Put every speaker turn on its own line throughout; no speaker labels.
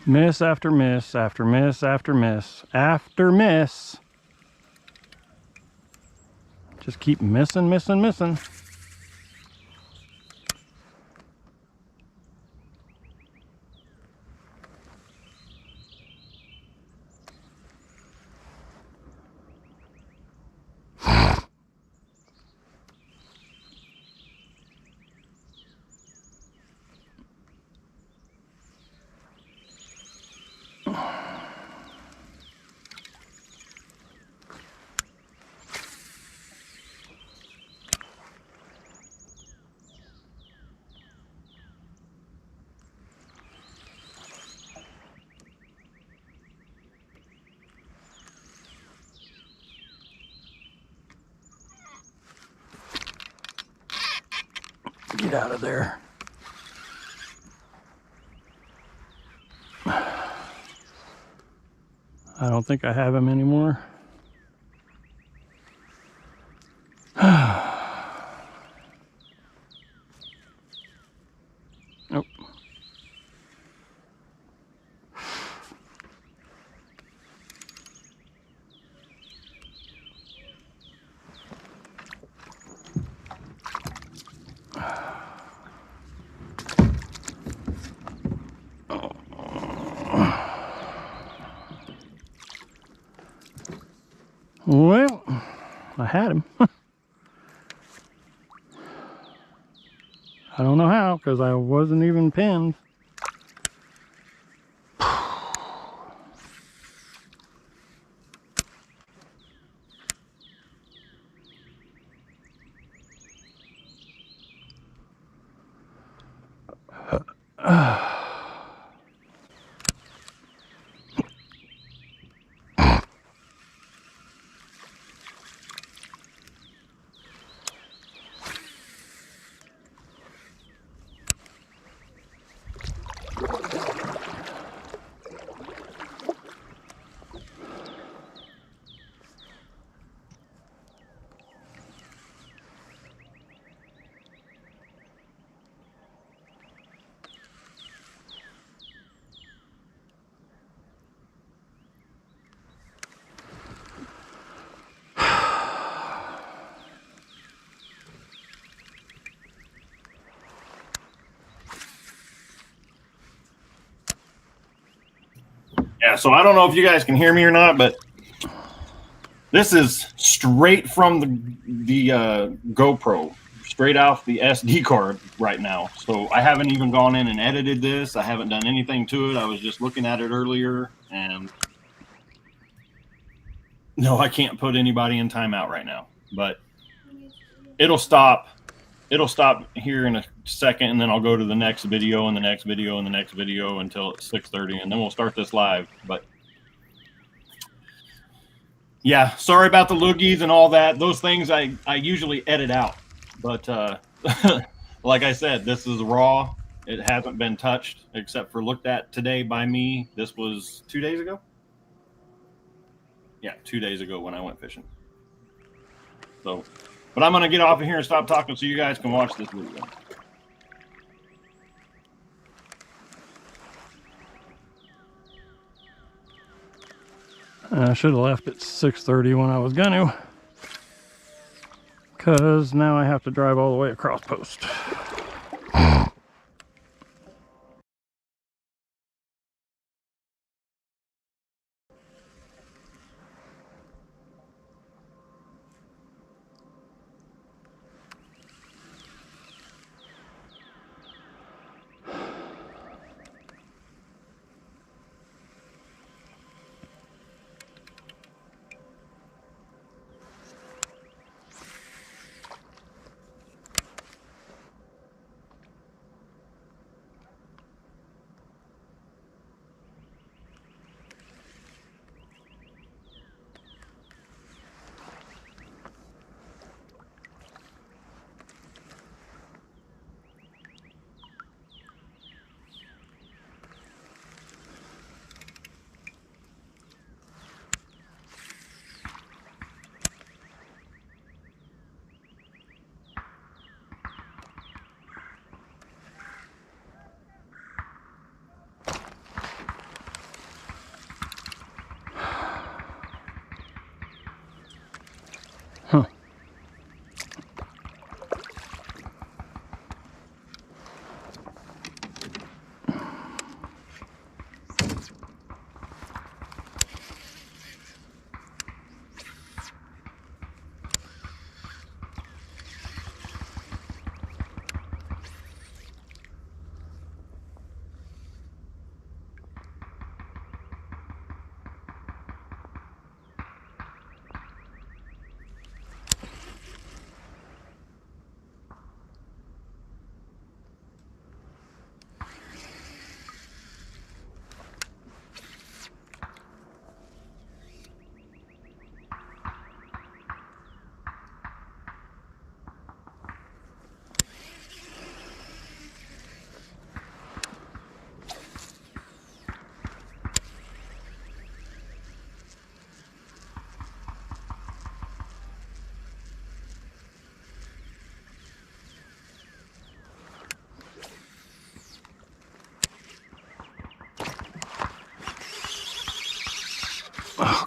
Miss after miss after miss after miss after miss. Just keep missing, missing, missing. Get out of there. I don't think I have him anymore. Nope. Well, I had him. I don't know how, because I wasn't even pinned.
Yeah, so I don't know if you guys can hear me or not, but this is straight from the GoPro, straight off the SD card right now. So I haven't even gone in and edited this. I haven't done anything to it. I was just looking at it earlier, and no, I can't put anybody in timeout right now. But it'll stop. It'll stop here in a second, and then I'll go to the next video and the next video and the next video until it's 6:30, and then we'll start this live. But yeah, sorry about the loogies and all that. Those things I usually edit out. But like I said, this is raw. It hasn't been touched except for looked at today by me. This was 2 days ago. Yeah, 2 days ago when I went fishing. So, but I'm going to get off of here and stop talking so you guys can watch this video.
I should have left at 6:30 when I was gonna, because now I have to drive all the way across post.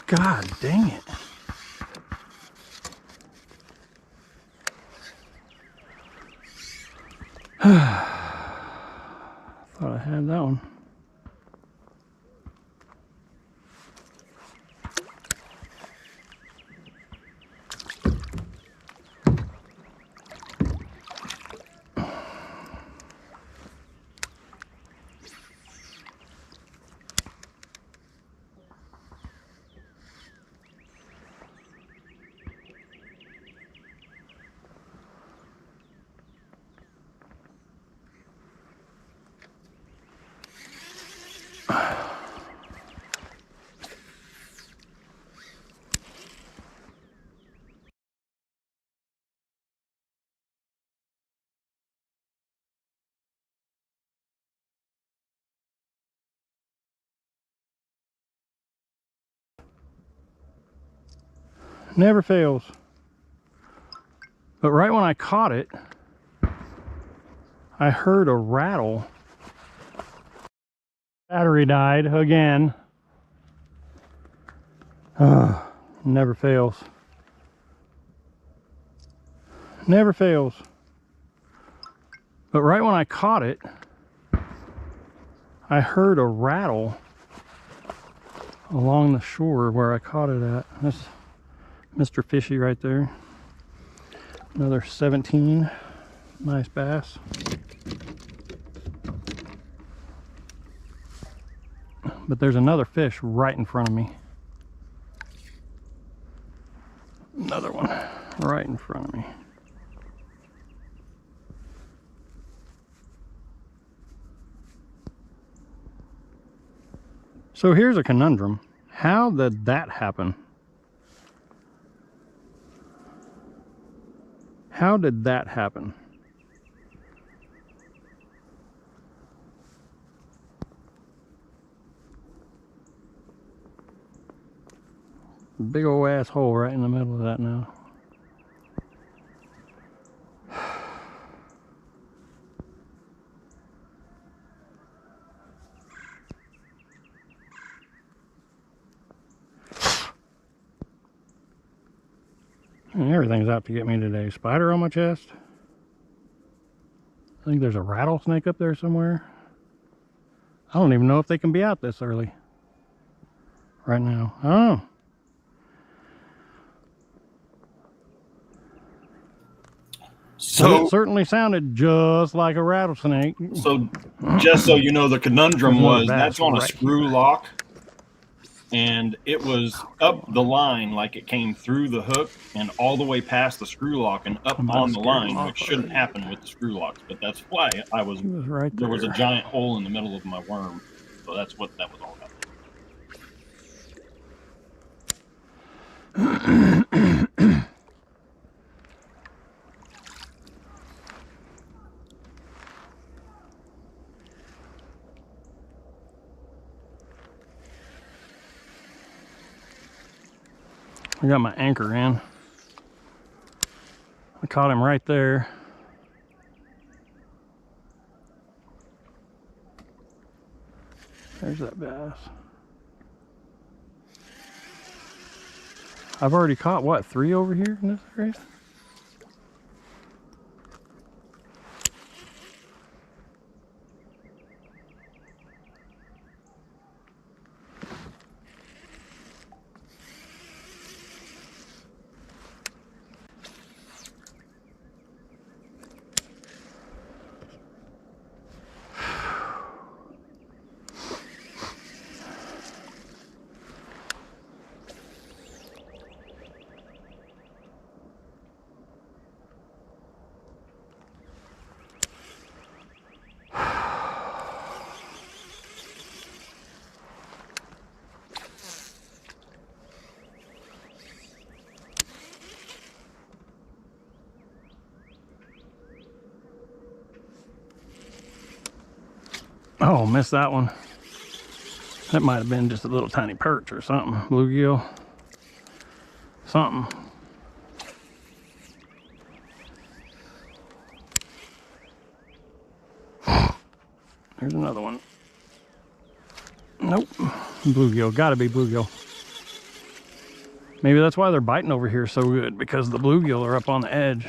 God dang it. Thought I had that one. Never fails. But right when I caught it, I heard a rattle. Battery died again. Never fails. Never fails. But right when I caught it, I heard a rattle along the shore where I caught it at. That's Mr. Fishy right there. Another 17. Nice bass. But there's another fish right in front of me. Another one right in front of me. So here's a conundrum. How did that happen? How did that happen? Big old asshole right in the middle of that now. And everything's out to get me today. Spider on my chest. I think there's a rattlesnake up there somewhere. I don't even know if they can be out this early. Right now. I don't know.
So
but it certainly sounded just like a rattlesnake.
So just so you know, the conundrum was that's on a
right
screw
here.
lock, and it was up the line, like it came through the hook and all the way past the screw lock and up on the line, which shouldn't happen with the screw locks, but that's why I was
right
there was a giant hole in the middle of my worm, so that's what that was all about.
I got my anchor in. I caught him right there. There's that bass. I've already caught, what, 3 over here in this area? Oh, missed that one. That might have been just a little tiny perch or something. Bluegill. Something. There's another one. Nope. Bluegill. Gotta be bluegill. Maybe that's why they're biting over here so good, because the bluegill are up on the edge.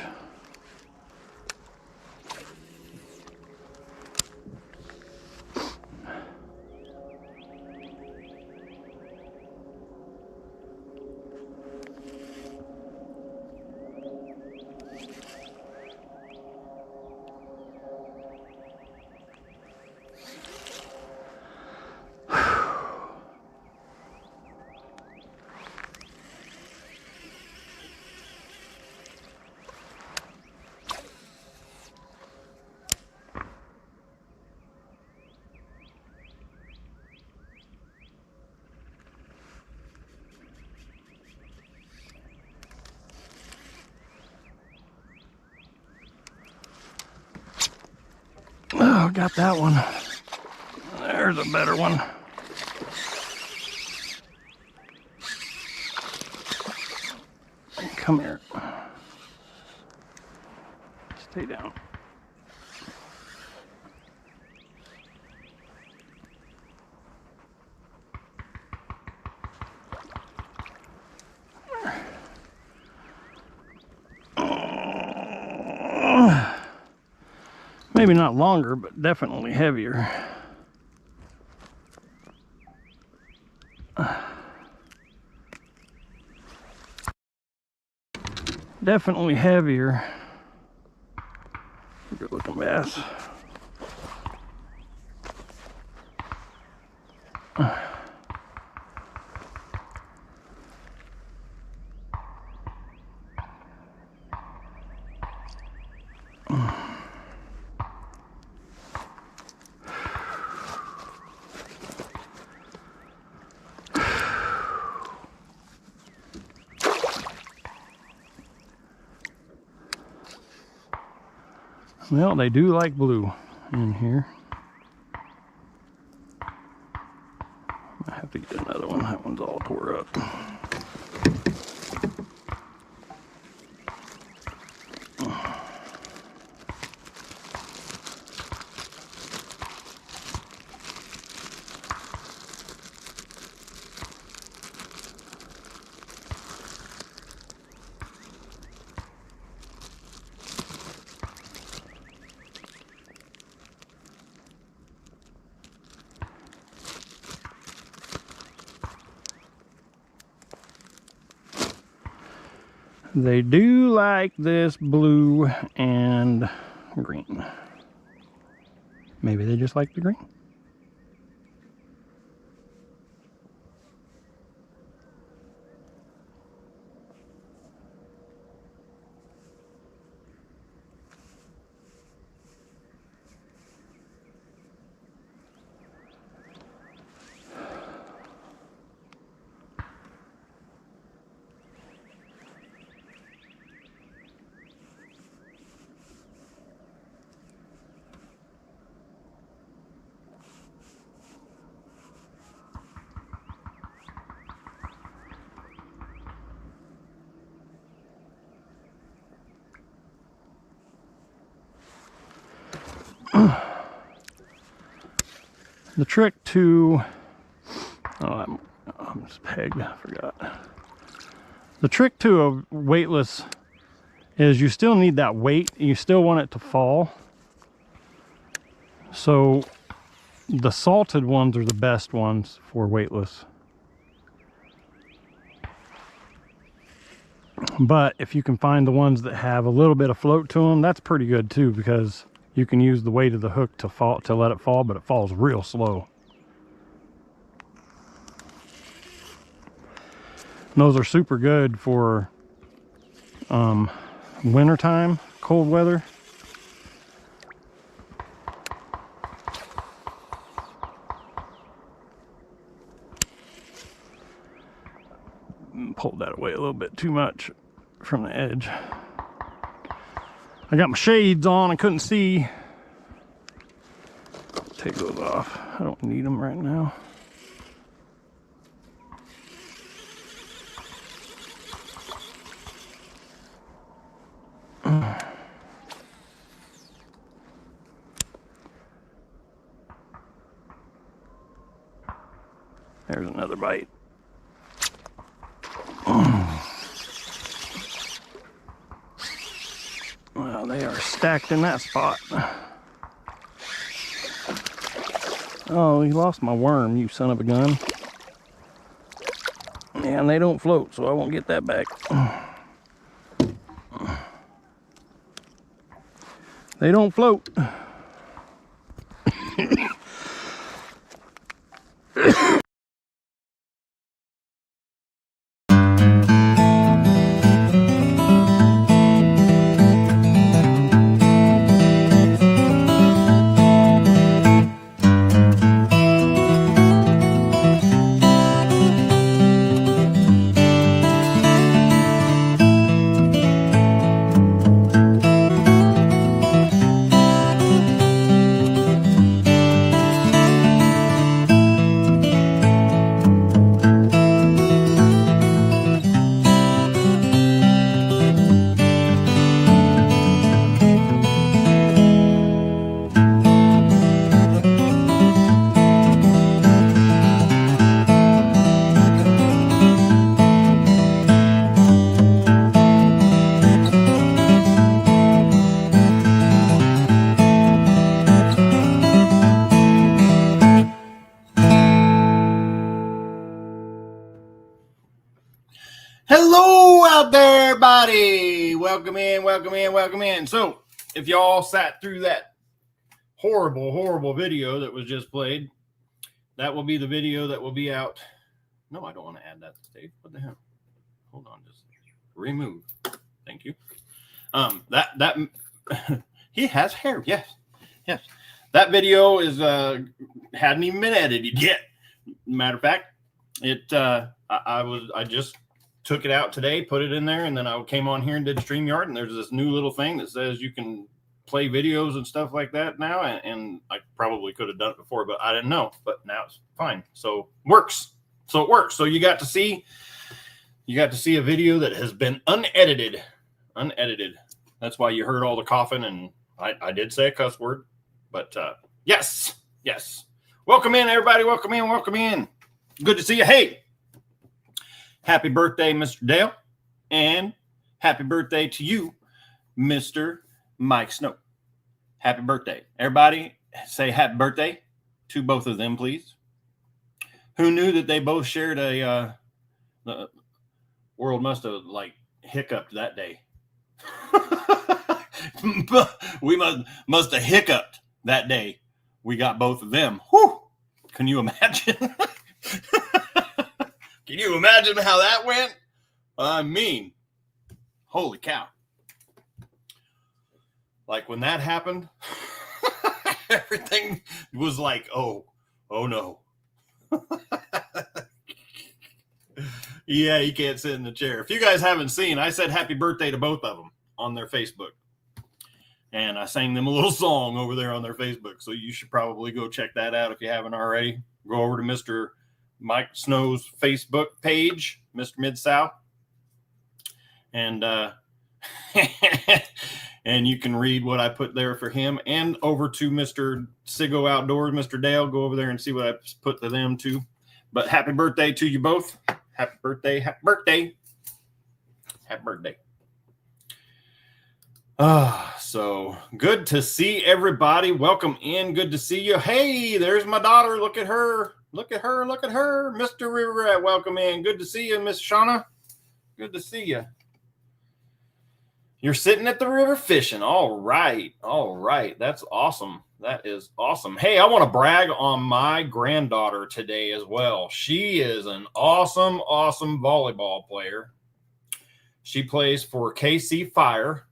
Oh, got that one. There's a better one. Come here. Stay down. Maybe not longer, but definitely heavier. Definitely heavier. Good looking bass. Well, they do like blue in here. I have to get another one. That one's all tore up. They do like this blue and green. Maybe they just like the green. The trick to, I'm just pegged, I forgot. The trick to a weightless is you still need that weight. You still want it to fall. So the salted ones are the best ones for weightless. But if you can find the ones that have a little bit of float to them, that's pretty good too, because you can use the weight of the hook to let it fall, but it falls real slow. And those are super good for wintertime, cold weather. Pulled that away a little bit too much from the edge. I got my shades on, I couldn't see. Take those off. I don't need them right now. There's another bite. Oh, they are stacked in that spot. Oh, you lost my worm, you son of a gun. And they don't float, so I won't get that back. They don't float.
Hello out there, everybody. Welcome in, welcome in, welcome in. So, if y'all sat through that horrible video that was just played, that will be the video that will be out. No, I don't want to add that to tape. What the hell? Hold on, just remove. Thank you. That he has hair. Yes. That video is hadn't even been edited yet. Matter of fact, I just took it out today, put it in there, and then I came on here and did StreamYard, and there's this new little thing that says you can play videos and stuff like that now, and I probably could have done it before, but I didn't know, but now it's fine. So it works. So you got to see a video that has been unedited. That's why you heard all the coughing, and I did say a cuss word, but yes. Welcome in, everybody. Welcome in. Good to see you. Hey, happy birthday, Mr. Dale, and happy birthday to you, Mr. Mike Snow. Happy birthday. Everybody say happy birthday to both of them, please. Who knew that they both shared the world must have hiccuped that day. We must have hiccuped that day. We got both of them. Whew. Can you imagine? Can you imagine how that went? I mean, holy cow. Like when that happened, everything was like, oh no. Yeah, you can't sit in the chair. If you guys haven't seen, I said happy birthday to both of them on their Facebook. And I sang them a little song over there on their Facebook. So you should probably go check that out if you haven't already. Go over to Mr. Mike Snow's Facebook page, Mr. Mid-South. And and you can read what I put there for him. And over to Mr. Sigo Outdoors, Mr. Dale. Go over there and see what I put to them too. But happy birthday to you both. Happy birthday. Happy birthday. Happy birthday. So good to see everybody. Welcome in. Good to see you. Hey, there's my daughter. Look at her. Look at her. Mr. River Rat, welcome in. Good to see you, Miss Shauna. Good to see you. You're sitting at the river fishing. All right. That's awesome. That is awesome. Hey, I want to brag on my granddaughter today as well. She is an awesome volleyball player. She plays for KC Fire.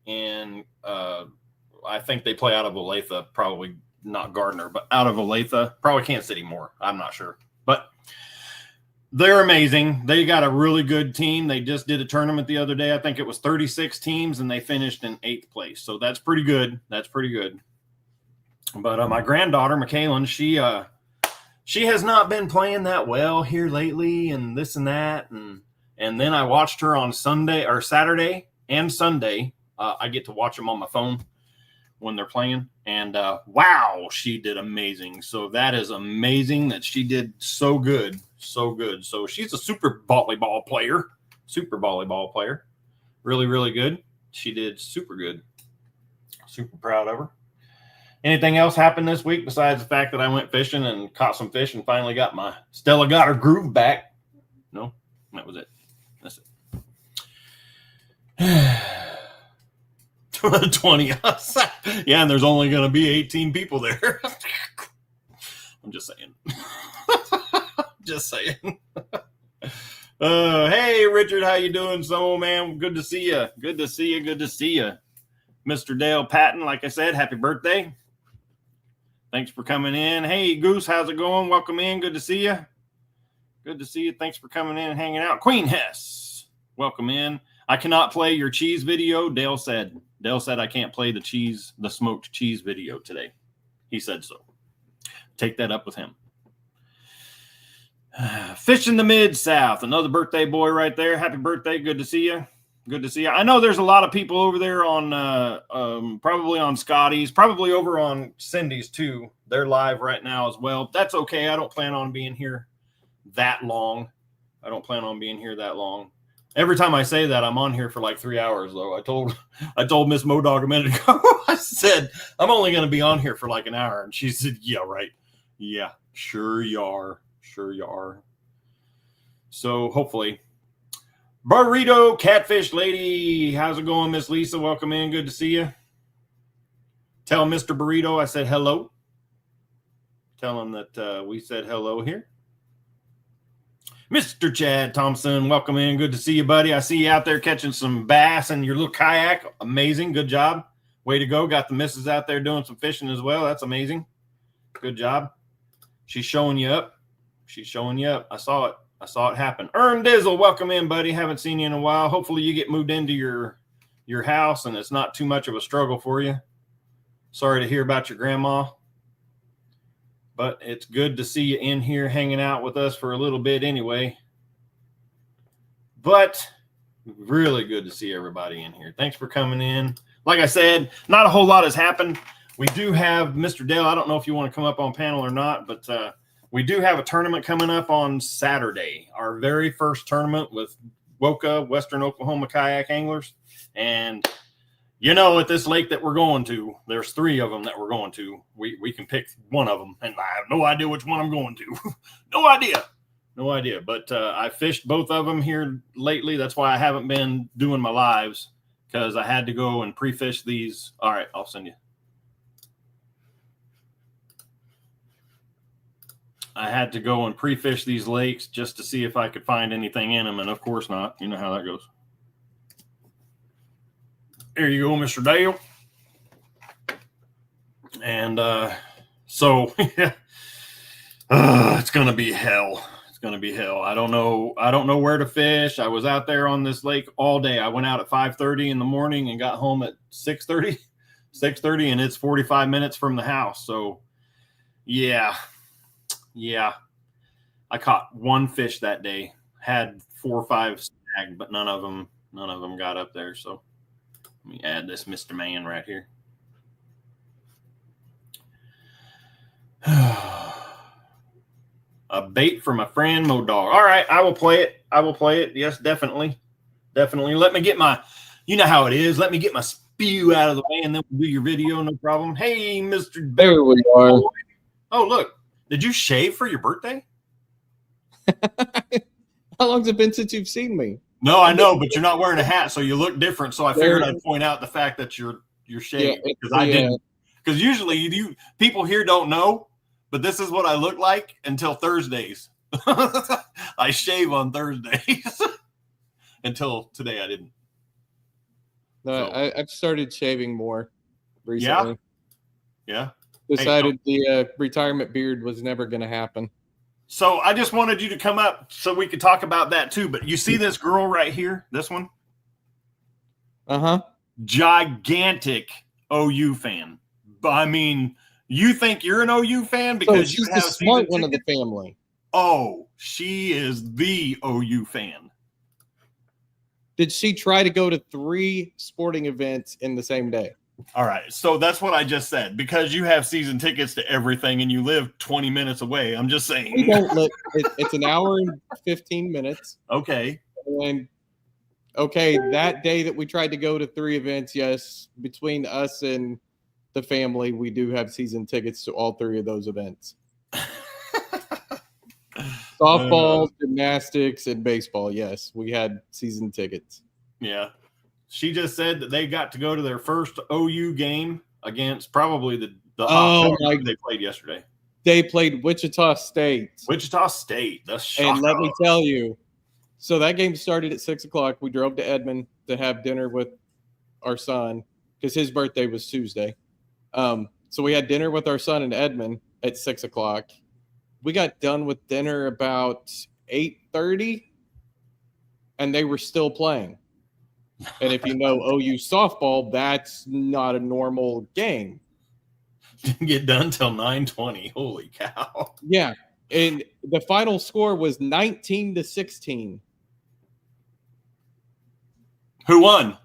And I think they play out of Olathe, probably not Gardner, but out of Olathe, probably Kansas City more. I'm not sure, but they're amazing. They got a really good team. They just did a tournament the other day. I think it was 36 teams, and they finished in 8th place. So that's pretty good. But my granddaughter, McKaylin, she has not been playing that well here lately, and this and that, and then I watched her on Saturday and Sunday. I get to watch them on my phone when they're playing. And wow, she did amazing. So that is amazing that she did so good. So she's a super volleyball player. Really, really good. She did super good. Super proud of her. Anything else happened this week besides the fact that I went fishing and caught some fish and finally got Stella got her groove back? No, that was it. That's it. 20 us. Yeah, and there's only going to be 18 people there. I'm just saying. Just saying. Hey, Richard, how you doing? So, man, good to see you. Good to see you. Good to see you. Mr. Dale Patton, like I said, happy birthday. Thanks for coming in. Hey, Goose, how's it going? Welcome in. Good to see you. Good to see you. Thanks for coming in and hanging out. Queen Hess, welcome in. I cannot play your cheese video, Dale said. Dale said I can't play the smoked cheese video today. He said so. Take that up with him. Fish in the Mid-South. Another birthday boy right there. Happy birthday. Good to see you. Good to see you. I know there's a lot of people over there on probably on Scotty's, probably over on Cindy's too. They're live right now as well. That's okay. I don't plan on being here that long. I don't plan on being here that long. Every time I say that, I'm on here for like 3 hours, though. I told Miss Modog a minute ago, I said, I'm only going to be on here for like an hour. And she said, yeah, right. Yeah, sure you are. Sure you are. So hopefully. Burrito Catfish Lady. How's it going, Miss Lisa? Welcome in. Good to see you. Tell Mr. Burrito I said hello. Tell him that we said hello here. Mr. Chad Thompson, welcome in. Good to see you, buddy. I see you out there catching some bass in your little kayak. Amazing. Good job. Way to go. Got the missus out there doing some fishing as well. That's amazing. Good job. She's showing you up. She's showing you up. I saw it. I saw it happen. Ern Dizzle, welcome in, buddy. Haven't seen you in a while. Hopefully you get moved into your house and it's not too much of a struggle for you. Sorry to hear about your grandma. But it's good to see you in here hanging out with us for a little bit anyway. But really good to see everybody in here. Thanks for coming in. Like I said, not a whole lot has happened. We do have Mr. Dale. I don't know if you want to come up on panel or not, but we do have a tournament coming up on Saturday. Our very first tournament with WOCA, Western Oklahoma Kayak Anglers. And you know, at this lake that we're going to, there's 3 of them that we're going to. We can pick one of them, and I have no idea which one I'm going to. No idea. But I fished both of them here lately. That's why I haven't been doing my lives, because I had to go and pre-fish these. All right, I'll send you. I had to go and pre-fish these lakes just to see if I could find anything in them, and of course not. You know how that goes. There you go, Mr. Dale. And so yeah, it's gonna be hell. It's gonna be hell. I don't know where to fish. I was out there on this lake all day. I went out at 5:30 in the morning and got home at 6:30, and it's 45 minutes from the house. So yeah. I caught 1 fish that day. Had 4 or 5 snagged, but none of them got up there. So let me add this Mr. Man right here. A bait for my friend Modog. All right, I will play it. Yes, definitely. Let me get my, you know how it is. Let me get my spew out of the way, and then we'll do your video, no problem. Hey, Mr.
There we are.
Oh, look. Did you shave for your birthday?
How long's it been since you've seen me?
No, I know, but you're not wearing a hat, so you look different. So I figured I'd point out the fact that you're shaved, because I didn't. Because usually people here don't know, but this is what I look like until Thursdays. I shave on Thursdays. Until today, I didn't.
No, so. I've started shaving more recently.
Yeah.
Decided the retirement beard was never going to happen.
So I just wanted you to come up so we could talk about that too. But you see this girl right here, this one?
Uh-huh.
Gigantic OU fan. I mean, you think you're an OU fan because
you have the smart one of the family.
Oh, she is the OU fan.
Did she try to go to 3 sporting events in the same day?
All right, so that's what I just said. Because you have season tickets to everything and you live 20 minutes away. I'm just saying.
We don't look. It's an hour and 15 minutes.
Okay.
And okay, that day that we tried to go to 3 events, yes, between us and the family, we do have season tickets to all 3 of those events. Softball, gymnastics, and baseball. Yes, we had season tickets.
Yeah. She just said that they got to go to their first OU game against probably the they played yesterday.
They played Wichita State.
Wichita State. That's shocking.
And let me tell you, so that game started at 6:00. We drove to Edmond to have dinner with our son because his birthday was Tuesday. So we had dinner with our son in Edmond at 6:00. We got done with dinner about 8:30, and they were still playing. And if you know OU softball, that's not a normal game.
Didn't get done till 9:20. Holy cow.
Yeah. And the final score was 19-16.
Who won?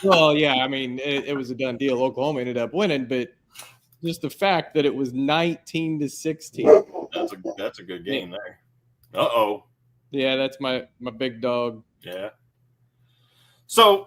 Well, yeah, I mean, it was a done deal. Oklahoma ended up winning, but just the fact that it was 19-16.
That's a good game there. Uh-oh.
Yeah, that's my big dog.
Yeah. So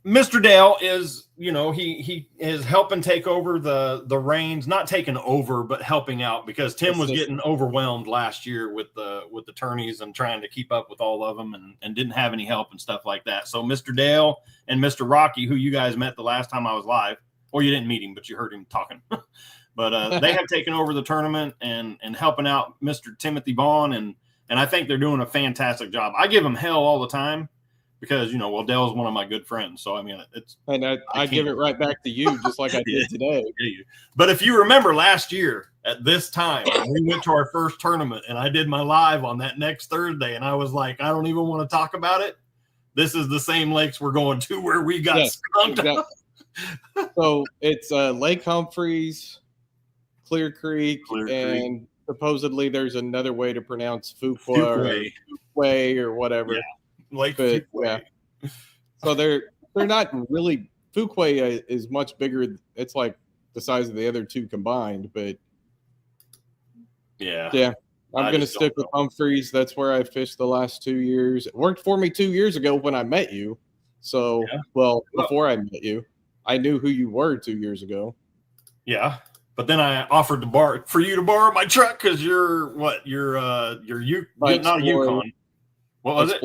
Mr. Dale is, he is helping take over the reins, not taking over, but helping out because Tim was getting overwhelmed last year with the tourneys and trying to keep up with all of them and didn't have any help and stuff like that. So Mr. Dale and Mr. Rocky, who you guys met the last time I was live, or you didn't meet him, but you heard him talking. But they have taken over the tournament and helping out Mr. Timothy Vaughn, and I think they're doing a fantastic job. I give them hell all the time because, Dale's one of my good friends. So, I mean,
I give it right back to you just like I did today.
But if you remember last year at this time, we went to our first tournament and I did my live on that next Thursday. And I was like, I don't even want to talk about it. This is the same lakes we're going to where we got skunked.
Exactly. So it's Lake Humphreys, Clear Creek, and supposedly there's another way to pronounce Fuquay or whatever.
Yeah. Lake Fuquay.
Yeah. So they're not really. Fuquay is much bigger. It's like the size of the other two combined, but yeah. I'm going to stick with Humphreys. That's where I fished the last 2 years. It worked for me 2 years ago when I met you. So, before I met you, I knew who you were 2 years ago.
Yeah. But then I offered to borrow my truck because you're not a Yukon. What was it?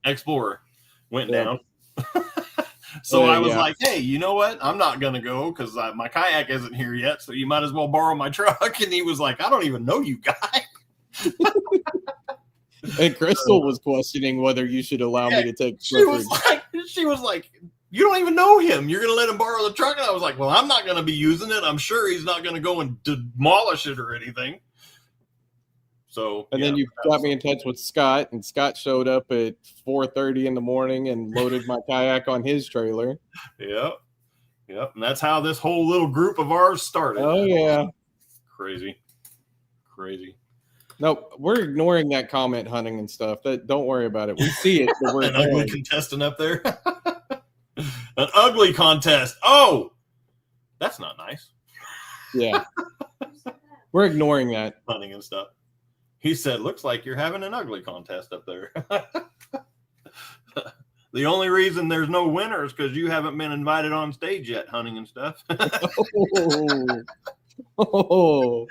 Explorer went down. So I was like, hey, you know what? I'm not going to go because my kayak isn't here yet. So you might as well borrow my truck. And he was like, I don't even know you guy.
And Crystal was questioning whether you should allow me to take.
She was like, you don't even know him. You're going to let him borrow the truck? And I was like, well, I'm not going to be using it. I'm sure he's not going to go and demolish it or anything. So,
and then you got me in touch with Scott, and Scott showed up at 4:30 in the morning and loaded my kayak on his trailer.
Yep. And that's how this whole little group of ours started.
Oh, yeah.
Crazy.
Nope, we're ignoring that comment hunting and stuff. Don't worry about it. We see it. But we're
an ugly contestant up there. An ugly contest. Oh, that's not nice.
Yeah. We're ignoring that.
Hunting and stuff. He said, looks like you're having an ugly contest up there. The only reason there's no winner is because you haven't been invited on stage yet, hunting and stuff. Oh,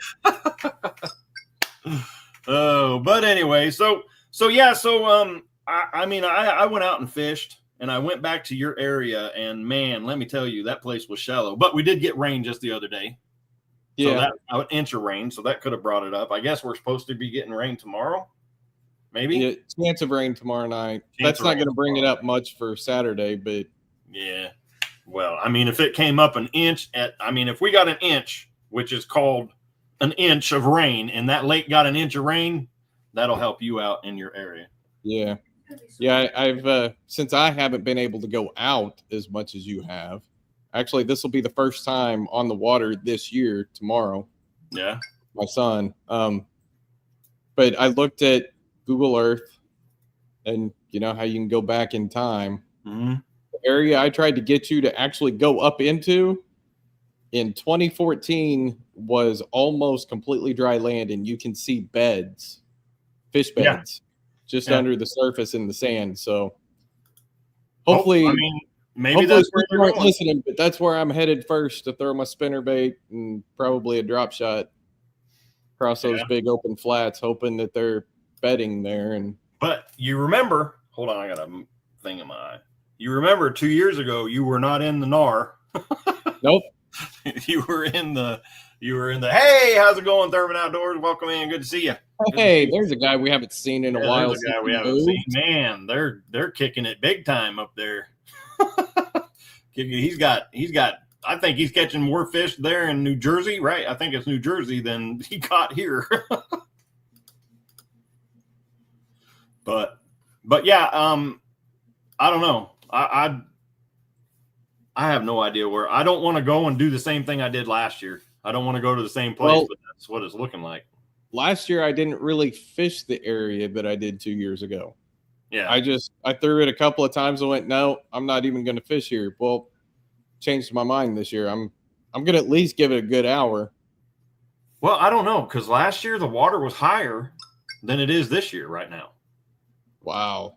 but anyway, so I went out and fished, and I went back to your area, and man, let me tell you, that place was shallow. But we did get rain just the other day. Yeah, so that an inch of rain, so that could have brought it up. I guess we're supposed to be getting rain tomorrow. Maybe
chance of rain tomorrow night. That's not going to bring it up much for Saturday, but
yeah. Well, I mean, if it came up an inch if we got an inch, which is called an inch of rain, and that lake got an inch of rain, that'll help you out in your area.
Yeah. Yeah, I've since I haven't been able to go out as much as you have. Actually, this will be the first time on the water this year tomorrow.
Yeah.
My son. But I looked at Google Earth, and you know how you can go back in time.
Mm-hmm.
The area I tried to get you to actually go up into in 2014 was almost completely dry land, and you can see fish beds, just under the surface in the sand. So Hopefully,
I mean, maybe
hopefully
that's where
people
they're
aren't
going.
listening, but that's where I'm headed first to throw my spinnerbait and probably a drop shot across those
Yeah.
big open flats, hoping that they're bedding there. And
But you remember, hold on, I got a thing in my eye. You remember 2 years ago, you were not in the NAR.
nope.
you were in the, hey, how's it going, Thurman Outdoors? Welcome in. Good to see you.
Hey, there's a guy we haven't seen in a while.
There's a guy we
since he
haven't seen.
moved.
Man, they're kicking it big time up there. he's got. I think he's catching more fish there in New Jersey, right? I think it's New Jersey than he caught here. but yeah, I don't know. I have no idea where. I don't want to go and do the same thing I did last year. I don't want to go to the same place,
Well,
but that's what it's looking like.
Last year, I didn't really fish the area that I did 2 years ago.
Yeah.
I threw it a couple of times and went, no, I'm not even going to fish here. Well, changed my mind this year. I'm going to at least give it a good hour.
Well, I don't know, because last year the water was higher than it is this year right now.
Wow.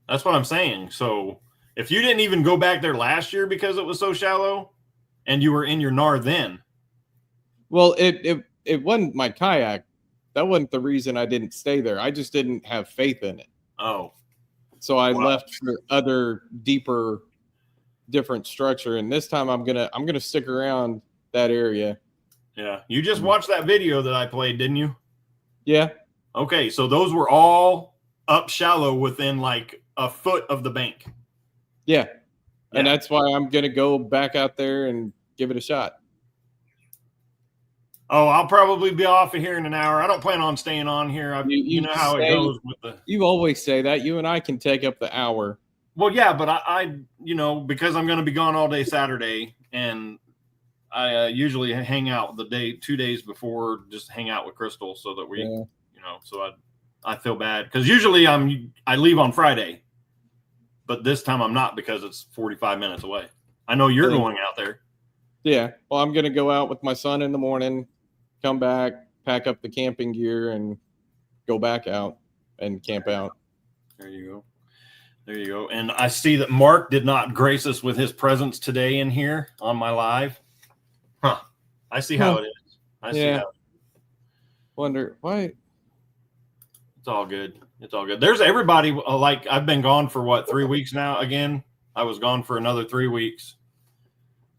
That's what I'm saying. So if you didn't even go back there last year because it was so shallow and you were in your NAR then.
Well, it wasn't my kayak. That wasn't the reason I didn't stay there. I just didn't have faith in it.
Oh.
So I
Wow.
left for other deeper, different structure. And this time I'm gonna stick around that area.
Yeah. You just watched that video that I played, didn't you?
Yeah.
Okay. So those were all up shallow within like a foot of the bank.
Yeah. And
Yeah.
that's why I'm gonna go back out there and give it a shot.
Oh, I'll probably be off of here in an hour. I don't plan on staying on here. You know how it goes with the.
You always say that. You and I can take up the hour.
Well, yeah, but I because I'm going to be gone all day Saturday, and I usually hang out 2 days before, just hang out with Crystal so that we, so I feel bad because usually I leave on Friday, but this time I'm not because it's 45 minutes away. I know you're going out there.
Yeah. Well, I'm going to go out with my son in the morning, come back, pack up the camping gear, and go back out and camp out.
There you go. There you go. And I see that Mark did not grace us with his presence today in here on my live. Huh. I see how it is. I see how.
Wonder why.
It's all good. It's all good. There's everybody, like I've been gone for what, 3 weeks now again? I was gone for another 3 weeks.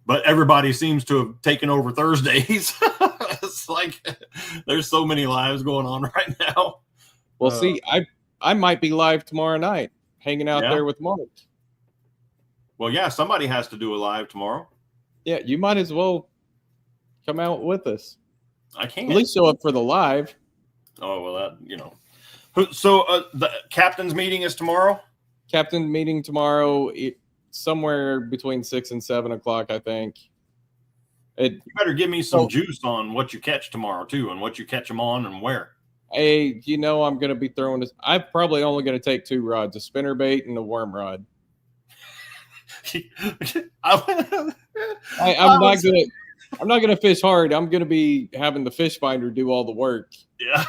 But everybody seems to have taken over Thursdays. It's like there's so many lives going on right now.
Well, see, I might be live tomorrow night, hanging out there with Mark.
Well, yeah, somebody has to do a live tomorrow.
Yeah, you might as well come out with us.
I can't.
At least show up for the live.
Oh, well, that. So the captain's meeting is tomorrow?
Captain meeting tomorrow, somewhere between 6 and 7 o'clock, I think.
You better give me some juice on what you catch tomorrow, too, and what you catch them on and where.
Hey, I'm going to be throwing this. I'm probably only going to take 2 rods, a spinnerbait and a worm rod. I'm not gonna fish hard. I'm gonna be having the fish finder do all the work.
Yeah.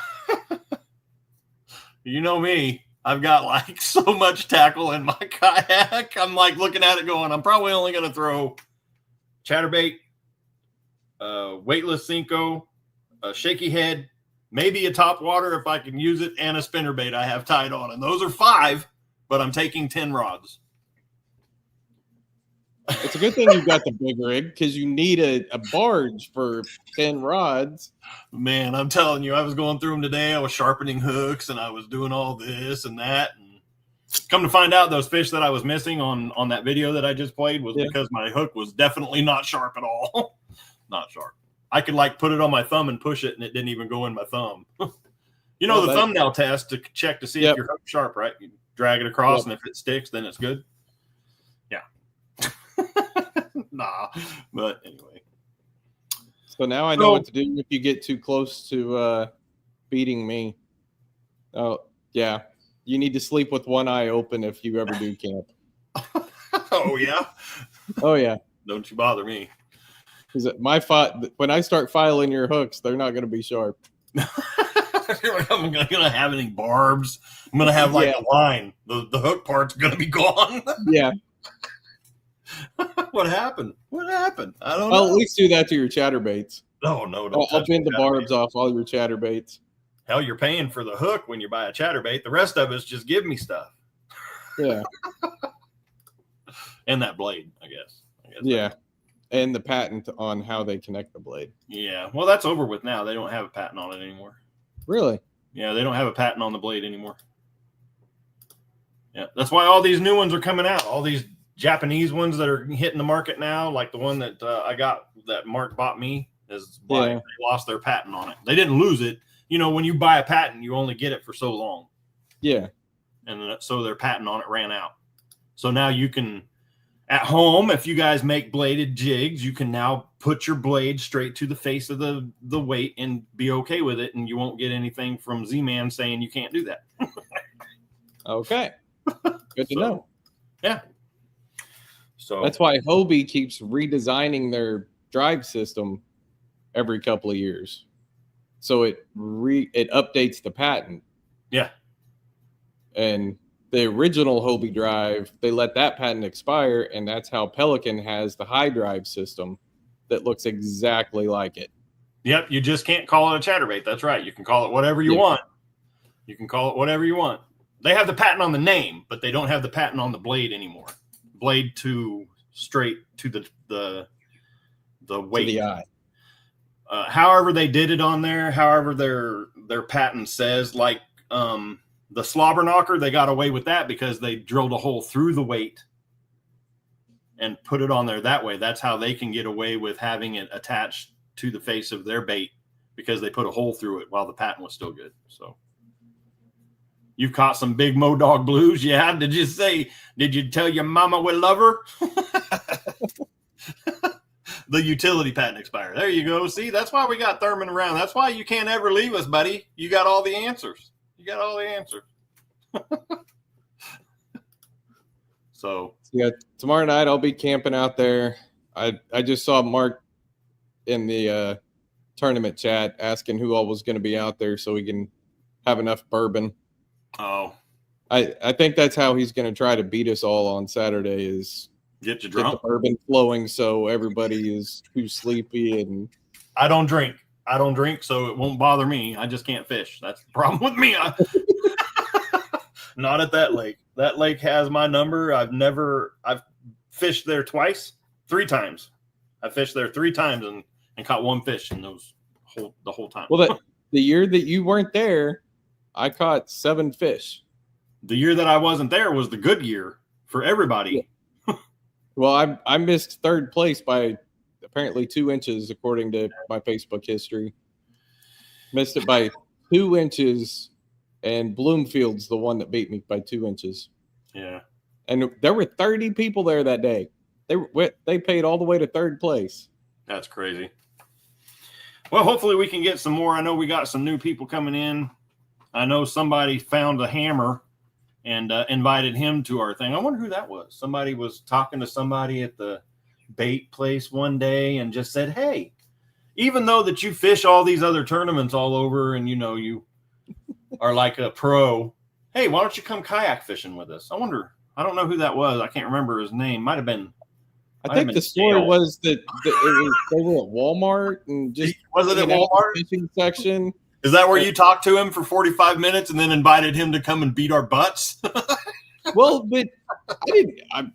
You know me. I've got like so much tackle in my kayak. I'm like looking at it going, I'm probably only gonna throw chatterbait, weightless Cinco, a shaky head, maybe a top water if I can use it, and a spinnerbait I have tied on. And those are 5, but I'm taking 10 rods.
It's a good thing you've got the big rig because you need a barge for 10 rods.
Man, I'm telling you, I was going through them today. I was sharpening hooks and I was doing all this and that. And come to find out, those fish that I was missing on that video that I just played was because my hook was definitely not sharp at all. Not sharp. I could like put it on my thumb and push it and it didn't even go in my thumb. The thumbnail test to check to see if your hook's sharp, right? You drag it across and if it sticks, then it's good. Nah, but anyway.
So now I know what to do if you get too close to beating me. Oh, yeah. You need to sleep with one eye open if you ever do camp.
Oh, yeah?
Oh, yeah.
Don't you bother me.
Because when I start filing your hooks, they're not going to be sharp.
I'm gonna have any barbs. I'm gonna have like a line. The hook part's gonna be gone.
Yeah.
What happened? What happened? I don't
I'll
know.
at least do that to your chatterbaits.
No, don't
I'll
touch
bend the
chatterbait.
barbs off all your chatterbaits.
Hell, you're paying for the hook when you buy a chatterbait. The rest of it's just give me stuff.
Yeah.
And that blade, I guess.
Yeah. And the patent on how they connect the blade.
Yeah. Well, that's over with now. They don't have a patent on it anymore.
Really?
Yeah, they don't have a patent on the blade anymore. Yeah, that's why all these new ones are coming out. All these Japanese ones that are hitting the market now, like the one that I got that Mark bought me, is why they lost their patent on it. They didn't lose it. You know, when you buy a patent, you only get it for so long.
Yeah.
And so their patent on it ran out. So now you can, at home, if you guys make bladed jigs, you can now put your blade straight to the face of the weight and be okay with it, and you won't get anything from Z-Man saying you can't do that.
Okay. Good to know.
Yeah. So
that's why Hobie keeps redesigning their drive system every couple of years. So it updates the patent.
Yeah.
And the original Hobie drive, they let that patent expire, and that's how Pelican has the high drive system that looks exactly like it.
Yep, you just can't call it a chatterbait. That's right. You can call it whatever you want. You can call it whatever you want. They have the patent on the name, but they don't have the patent on the blade anymore. Blade to straight to the weight.
To the eye.
However they did it on there, however their patent says, like the slobber knocker, they got away with that because they drilled a hole through the weight and put it on there that way. That's how they can get away with having it attached to the face of their bait, because they put a hole through it while the patent was still good. So you've caught some big Modog blues. Yeah. Did you tell your mama we love her? The utility patent expired. There you go. See, that's why we got Thurman around. That's why you can't ever leave us, buddy. You got all the answers. So
yeah, tomorrow night I'll be camping out there. I just saw Mark in the tournament chat asking who all was going to be out there so we can have enough bourbon.
Oh,
I think that's how he's going to try to beat us all on Saturday, is
get you
get
drunk.
the bourbon flowing so everybody is too sleepy. And
I don't drink, so it won't bother me. I just can't fish. That's the problem with me. Not at that lake. That lake has my number. I've fished there three times. I fished there 3 times and caught 1 fish in the whole time.
Well, the year that you weren't there, I caught 7 fish.
The year that I wasn't there was the good year for everybody.
Yeah. Well, I missed 3rd place by apparently 2 inches, according to my Facebook history. Missed it by 2 inches, and Bloomfield's the one that beat me by 2 inches.
Yeah.
And there were 30 people there that day. They paid all the way to 3rd place.
That's crazy. Well, hopefully we can get some more. I know we got some new people coming in. I know somebody found a hammer and invited him to our thing. I wonder who that was. Somebody was talking to somebody at the bait place one day and just said, hey, even though that you fish all these other tournaments all over and, you are like a pro, hey, why don't you come kayak fishing with us? I don't know who that was. I can't remember his name. Might have been.
I think the story was that they were at Walmart and just
was it at Walmart
fishing section.
Is that where you talked to him for 45 minutes and then invited him to come and beat our butts?
Well, but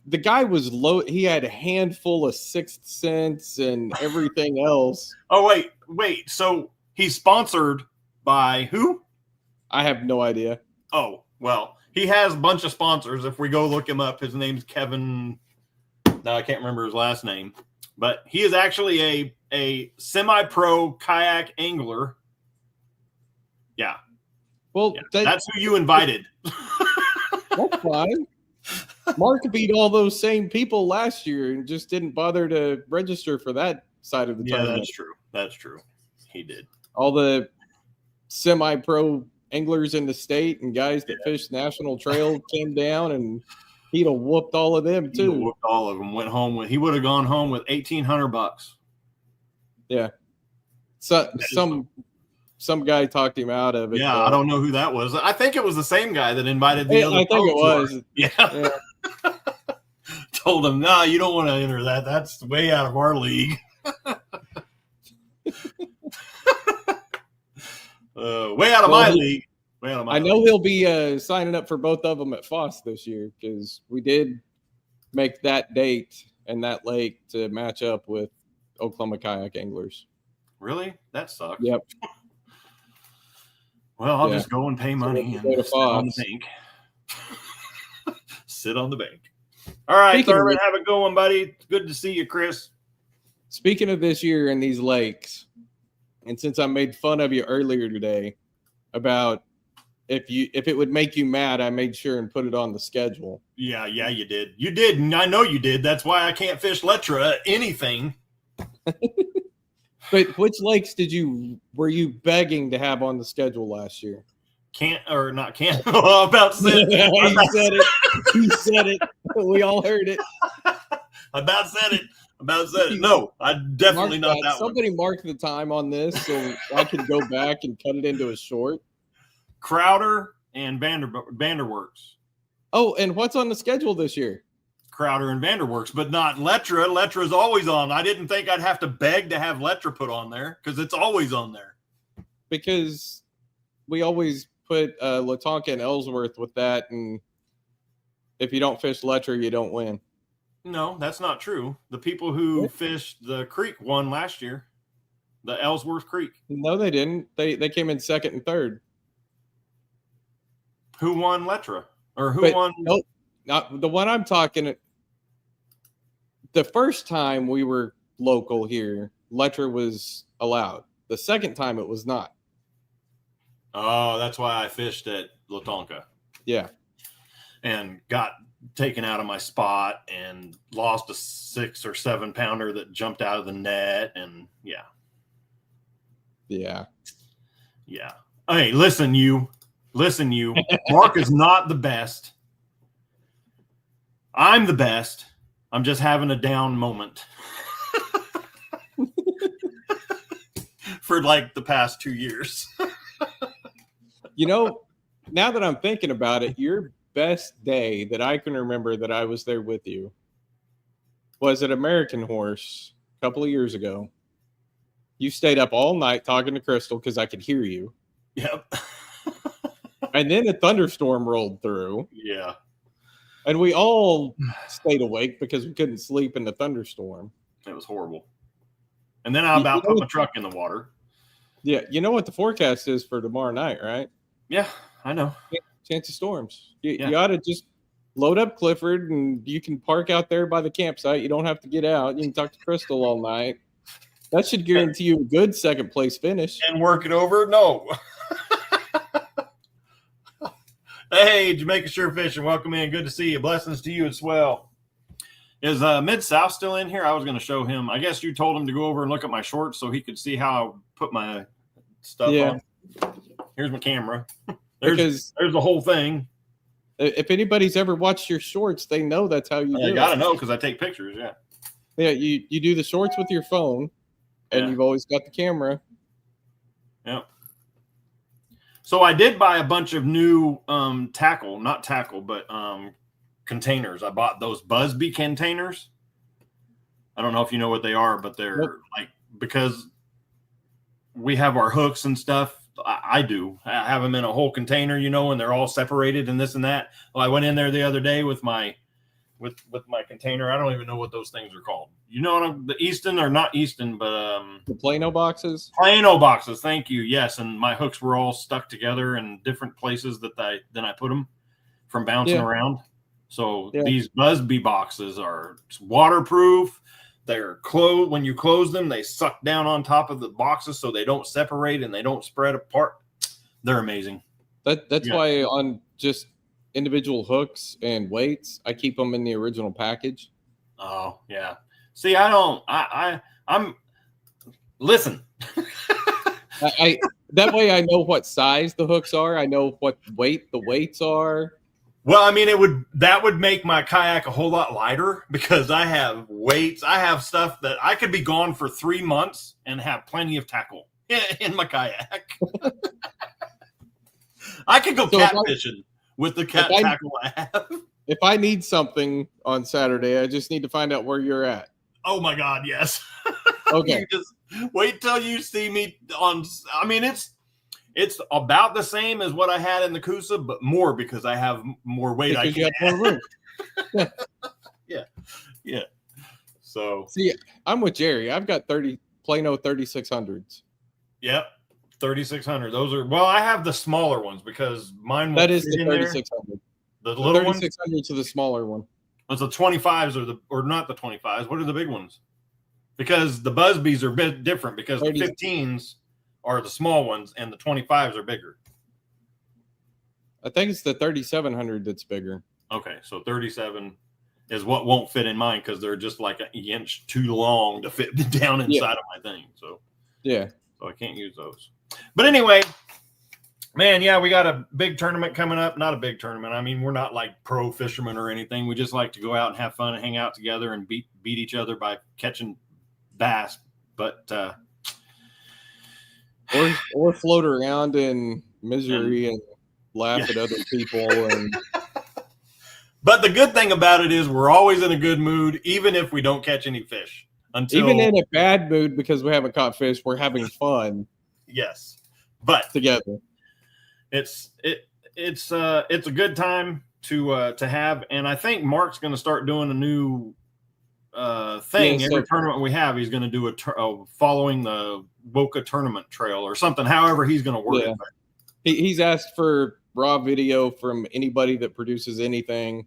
the guy was low. He had a handful of Sixth Sense and everything else.
Oh, wait. So he's sponsored by who?
I have no idea.
Oh, well, he has a bunch of sponsors. If we go look him up, his name's Kevin. No, I can't remember his last name, but he is actually a semi-pro kayak angler. Yeah.
Well,
yeah, that's who you invited.
That's fine. Mark beat all those same people last year and just didn't bother to register for that side of the tournament.
That's true. That's true. He did.
All the semi-pro anglers in the state and guys that fish National Trail came down, and he'd have whooped all of them too.
He whooped all of them. He would have gone home with $1,800.
Yeah. So some guy talked him out of it.
Yeah, I don't know who that was. I think it was the same guy that invited the other.
I think it
folks
was.
Yeah. Told him, no, you don't want to enter that. That's way out of our league. Way out of my league. Way out of my
I know
league.
he'll be signing up for both of them at Foss this year because we did make that date and that lake to match up with Oklahoma kayak anglers.
Really? That sucks.
Yep.
Well, I'll just go and pay money
we'll
and
go to
sit on the
Foss.
bank. Sit on the bank. All right,
Speaking of
Thurman,
which-
have it going, buddy. Good to see you, Chris.
Speaking of this year and these lakes, and since I made fun of you earlier today about if it would make you mad, I made sure and put it on the schedule.
Yeah, you did. You did, and I know you did. That's why I can't fish Letra anything.
But which lakes were you begging to have on the schedule last year?
Can't or not can't. Oh, about to say
He said it. He said it. We all heard it.
about said it. About said it. No, I definitely not that one.
Somebody mark the time on this so I can go back and cut it into a short.
Crowder and Vanderworks.
Oh, and what's on the schedule this year?
Crowder and Vanderworks, but not Letra. Letra's always on. I didn't think I'd have to beg to have Letra put on there because it's always on there.
Because we always put Latonka and Ellsworth with that, and if you don't fish Letra, you don't win.
No, that's not true. The people who fished the creek won last year. The Ellsworth Creek.
No, they didn't. They came in second and third.
Who won Letra? Or who
But
won?
Nope, not the one I'm talking. The first time we were local here, Letra was allowed. The second time it was not.
Oh, that's why I fished at Latonka
Yeah.
and got taken out of my spot and lost a 6 or 7 pounder that jumped out of the net. And yeah. Hey, listen, you. Mark is not the best. I'm the best. I'm just having a down moment for like the past 2 years.
You know, now that I'm thinking about it, your best day that I can remember that I was there with you was at American Horse a couple of years ago. You stayed up all night talking to Crystal because I could hear you.
Yep.
And then a thunderstorm rolled through.
Yeah.
And we all stayed awake because we couldn't sleep in the thunderstorm.
It was horrible. And then I about put my truck in the water.
Yeah. You know what the forecast is for tomorrow night, right?
Yeah, I know.
Chance of storms. You ought to just load up Clifford and you can park out there by the campsite. You don't have to get out. You can talk to Crystal all night. That should guarantee you a good second place finish.
And work it over? No. Hey, Jamaica Sure Fishing, welcome in. Good to see you. Blessings to you as well. Is Mid-South still in here? I was going to show him. I guess you told him to go over and look at my shorts so he could see how I put my stuff on. Here's my camera. There's the whole thing.
If anybody's ever watched your shorts, they know that's how you do it.
You got to know because I take pictures, yeah.
Yeah, you do the shorts with your phone, and you've always got the camera.
Yeah. So I did buy a bunch of new tackle, not tackle, but containers. I bought those Busby containers. I don't know if you know what they are, but they're like, because we have our hooks and stuff. I do. I have them in a whole container, and they're all separated and this and that. Well, I went in there the other day with my with my container. I don't even know what those things are called. You know what the Easton or not Easton, but
the Plano boxes.
Plano boxes. Thank you. Yes, and my hooks were all stuck together in different places that I put them from bouncing around. So these Busby boxes are waterproof. They're closed. When you close them, they suck down on top of the boxes so they don't separate and they don't spread apart. They're amazing.
That's why on just individual hooks and weights, I keep them in the original package.
Oh yeah. See, I'm listen.
I that way I know what size the hooks are. I know what weight the weights are.
Well, I mean, that would make my kayak a whole lot lighter because I have weights. I have stuff that I could be gone for 3 months and have plenty of tackle. in my kayak. I could go
So if
catfishing with the cat tackle I have.
If I need something on Saturday, I just need to find out where you're at.
Oh my God, yes.
Okay.
You just wait till you see me on. I mean, it's about the same as what I had in the Coosa, but more because I have more weight.
Because you have more room.
Yeah. So
See, I'm with Jerry. I've got Plano 3600s.
yep, 3600. Those are I have the smaller ones because mine.
That is the
in there.
3600.
The
The
little ones.
3600 to the smaller one.
It's the 25s or not the 25s. What are the big ones? Because the Busbies are a bit different because
30.
the 15s are the small ones and the 25s are bigger.
I think it's the 3700 that's bigger.
Okay, so 37 is what won't fit in mine because they're just like an inch too long to fit down inside of my thing. So
Yeah.
I can't use those. But anyway, man, yeah, we got a big tournament coming up. Not a big tournament. I mean, we're not like pro fishermen or anything. We just like to go out and have fun and hang out together and beat each other by catching bass. But
Or float around in misery and laugh at other people. And
but the good thing about it is we're always in a good mood, even if we don't catch any fish.
even in a bad mood because we haven't caught fish, we're having fun
yes, but
together.
it's a good time to have, and I think Mark's going to start doing a new thing.
Yeah,
Every tournament we have, he's going to do a following the Boca tournament trail or something. However, he's going to work it.
He's asked for raw video from anybody that produces anything,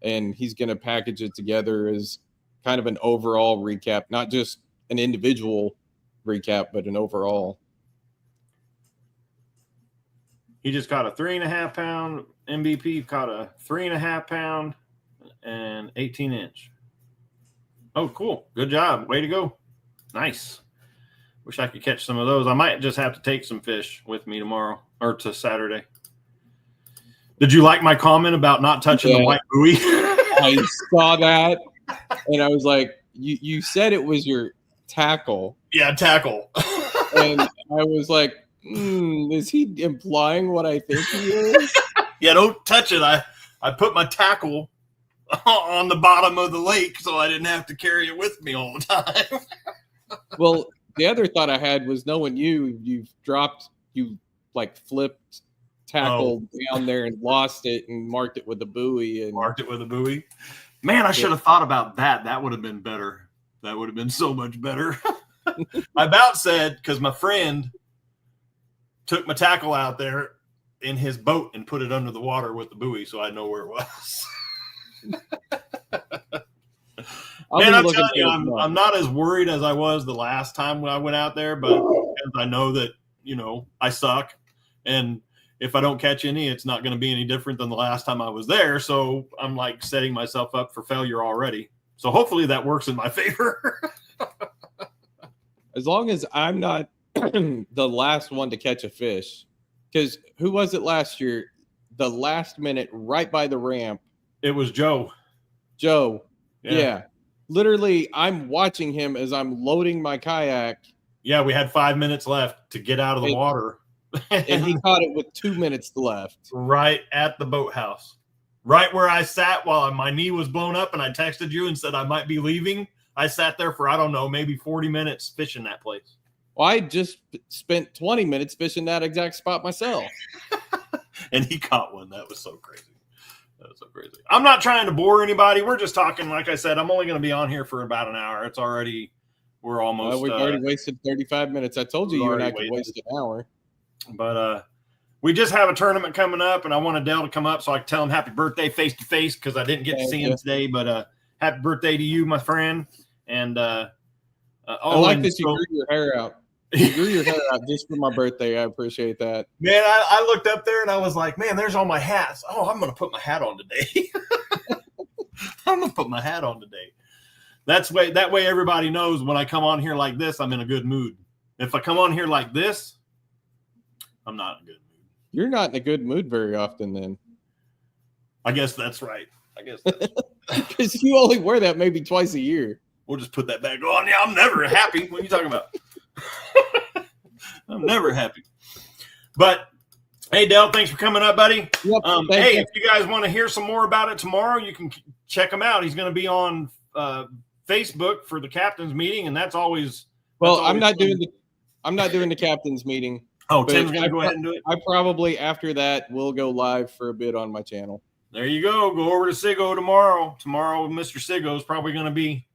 and he's going to package it together as kind of an overall recap, not just an individual recap, but an overall.
He just caught a 3.5 pound. MVP caught a 3.5 pound and 18-inch. Oh, cool. Good job. Way to go. Nice. Wish I could catch some of those. I might just have to take some fish with me tomorrow or to Saturday. Did you like my comment about not touching the white buoy?
I saw that, and I was like, you said it was your tackle.
Yeah, tackle.
And I was like, is he implying what I think he is?
Yeah, don't touch it. I put my tackle on the bottom of the lake so I didn't have to carry it with me all the time.
Well, the other thought I had was knowing you flipped tackle down there and lost it and marked it with a buoy. Man, I should have thought about that. That would have been better. That would have been so much better.
I about said, because my friend took my tackle out there in his boat and put it under the water with the buoy so I know where it was. Man, I'm telling you, I'm not as worried as I was the last time when I went out there, but I know that, I suck. And if I don't catch any, it's not going to be any different than the last time I was there. So I'm like setting myself up for failure already. So hopefully that works in my favor.
As long as I'm not the last one to catch a fish. Because who was it last year? The last minute right by the ramp.
It was Joe.
Yeah. Literally, I'm watching him as I'm loading my kayak.
Yeah, we had 5 minutes left to get out of the water.
And he caught it with 2 minutes left.
Right at the boathouse. Right where I sat while my knee was blown up and I texted you and said I might be leaving. I sat there for, I don't know, maybe 40 minutes fishing that place.
Well, I just spent 20 minutes fishing that exact spot myself.
And he caught one. That was so crazy. I'm not trying to bore anybody. We're just talking. Like I said, I'm only going to be on here for about an hour. We're almost.
We've already wasted 35 minutes. I told you and I could waste an hour.
But we just have a tournament coming up, and I want Adele to come up so I can tell him happy birthday face to face because I didn't get to see him today. But happy birthday to you, my friend. And I
like that you grew your hair out. You grew your hair out just for my birthday. I appreciate that.
Man, I looked up there and I was like, man, there's all my hats. Oh, I'm going to put my hat on today. I'm going to put my hat on today. That way everybody knows when I come on here like this, I'm in a good mood. If I come on here like this, I'm not in a good mood.
You're not in a good mood very often then.
I guess that's right.
Because you only wear that maybe twice a year.
We'll just put that back on. Yeah, I'm never happy. What are you talking about? I'm never happy. But hey, Dale, thanks for coming up, buddy.
Yep,
Hey, if you guys want to hear some more about it tomorrow, you can check him out. He's going to be on Facebook for the captain's meeting, and that's always.
Well,
I'm not
doing the captain's meeting.
Oh, Tim's going to go ahead and do it.
I probably after that will go live for a bit on my channel.
There you go. Go over to Sigo tomorrow. Tomorrow, Mr. Sigo is probably going to be.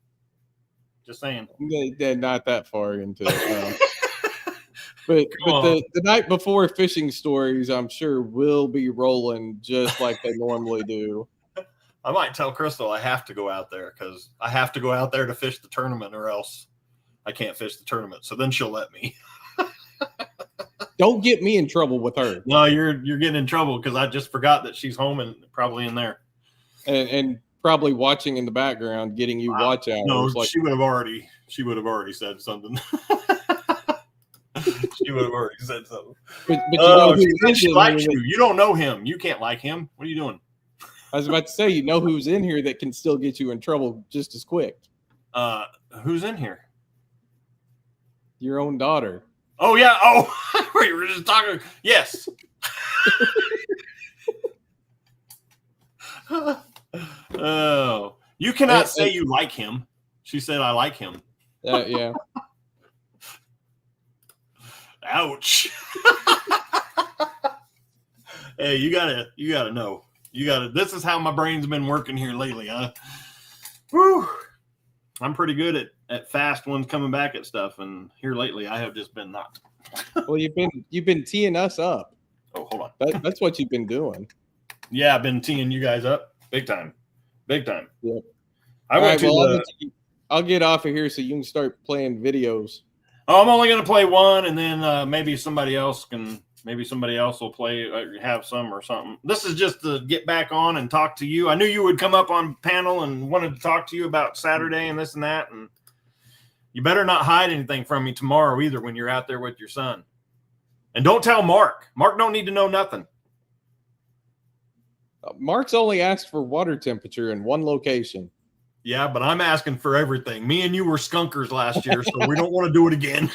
Just saying.
They're not that far into it. But the night before fishing stories, I'm sure will be rolling just like they normally do.
I might tell Crystal I have to go out there because I have to go out there to fish the tournament, or else I can't fish the tournament. So then she'll let me.
Don't get me in trouble with her.
No, you're getting in trouble because I just forgot that she's home and probably in there.
And probably watching in the background, getting you watch out.
No, she would have already said something. She would have already said something.
But you know
she likes you. You don't know him. You can't like him. What are you doing?
I was about to say, you know who's in here that can still get you in trouble just as quick?
Who's in here?
Your own daughter.
Oh, yeah. Oh, we were just talking. Yes. Oh, you cannot say you like him. She said, I like him.
Yeah.
Ouch. Hey, you gotta know. This is how my brain's been working here lately, huh? Whew. I'm pretty good at fast ones coming back at stuff, and here lately I have just been not.
Well, you've been teeing us up.
Oh, hold on.
That's what you've been doing.
Yeah, I've been teeing you guys up big time.
Yep.
I'll
get off of here so you can start playing videos.
Oh, I'm only gonna play one, and then maybe somebody else will play, have some or something. This is just to get back on and talk to you. I knew you would come up on panel and wanted to talk to you about Saturday and this and that. And you better not hide anything from me tomorrow either when you're out there with your son. And don't tell Mark. Mark don't need to know nothing.
Mark's only asked for water temperature in one location.
Yeah, but I'm asking for everything. Me and you were skunkers last year, so we don't want to do it again.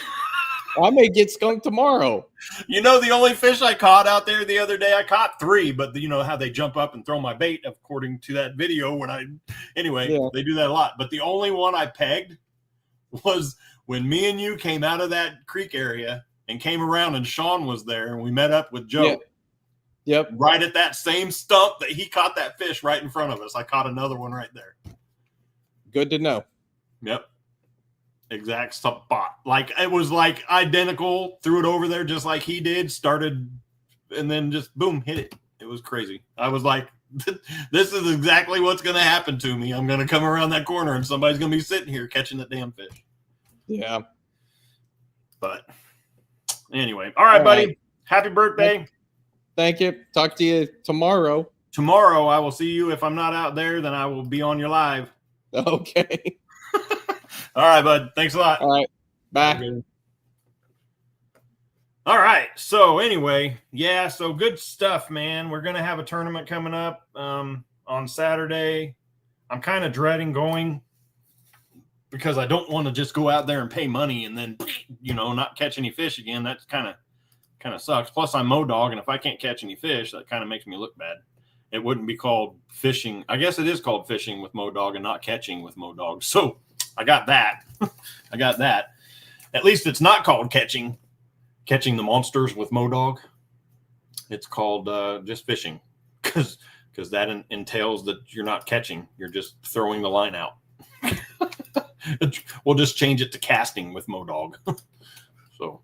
I may get skunked tomorrow.
You know, the only fish I caught out there the other day, I caught 3, but you know how they jump up and throw my bait, according to that video. They do that a lot. But the only one I pegged was when me and you came out of that creek area and came around, and Sean was there, and we met up with Joe.
Yeah. Yep.
Right at that same stump that he caught that fish right in front of us. I caught another one right there.
Good to know.
Yep. Exact spot. Like, it was like identical. Threw it over there just like he did. Started, and then just boom, hit it. It was crazy. I was like, this is exactly what's going to happen to me. I'm going to come around that corner and somebody's going to be sitting here catching that damn fish.
Yeah.
But anyway. All right, buddy.
Right.
Happy birthday.
Thank you. Talk to you tomorrow.
Tomorrow I will see you. If I'm not out there, then I will be on your live.
Okay.
All right, bud. Thanks a lot.
All right. Bye.
All right. So anyway, yeah, so good stuff, man. We're going to have a tournament coming up on Saturday. I'm kind of dreading going because I don't want to just go out there and pay money and then, not catch any fish again. That's kind of sucks. Plus I'm Modog, and if I can't catch any fish, that kind of makes me look bad. It wouldn't be called fishing. I guess it is called fishing with Modog and not catching with Modog. So I got that. At least it's not called catching the monsters with Modog. It's called just fishing because that entails that you're not catching. You're just throwing the line out. We'll just change it to casting with Modog. So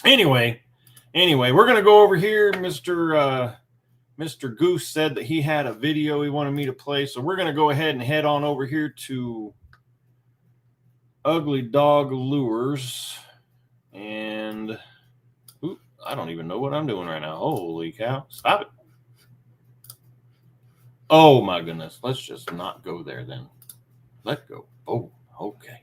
anyway, we're going to go over here. Mr. Goose said that he had a video he wanted me to play. So we're going to go ahead and head on over here to Ugly Dog Lures. And I don't even know what I'm doing right now. Holy cow. Stop it. Oh, my goodness. Let's just not go there then. Let go. Oh, okay.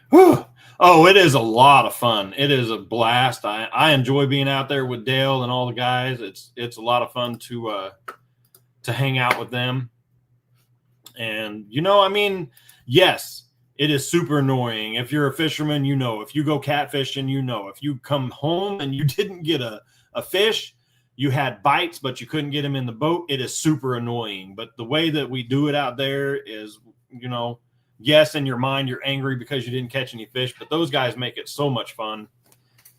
Whew. Oh, it is a lot of fun. It is a blast. I enjoy being out there with Dale and all the guys. It's a lot of fun to hang out with them. And, yes, It is super annoying. If you're a fisherman, you know. If you go catfishing, you know. If you come home and you didn't get a fish, you had bites, but you couldn't get them in the boat, it is super annoying. But the way that we do it out there is, you know, yes, in your mind, you're angry because you didn't catch any fish, but those guys make it so much fun.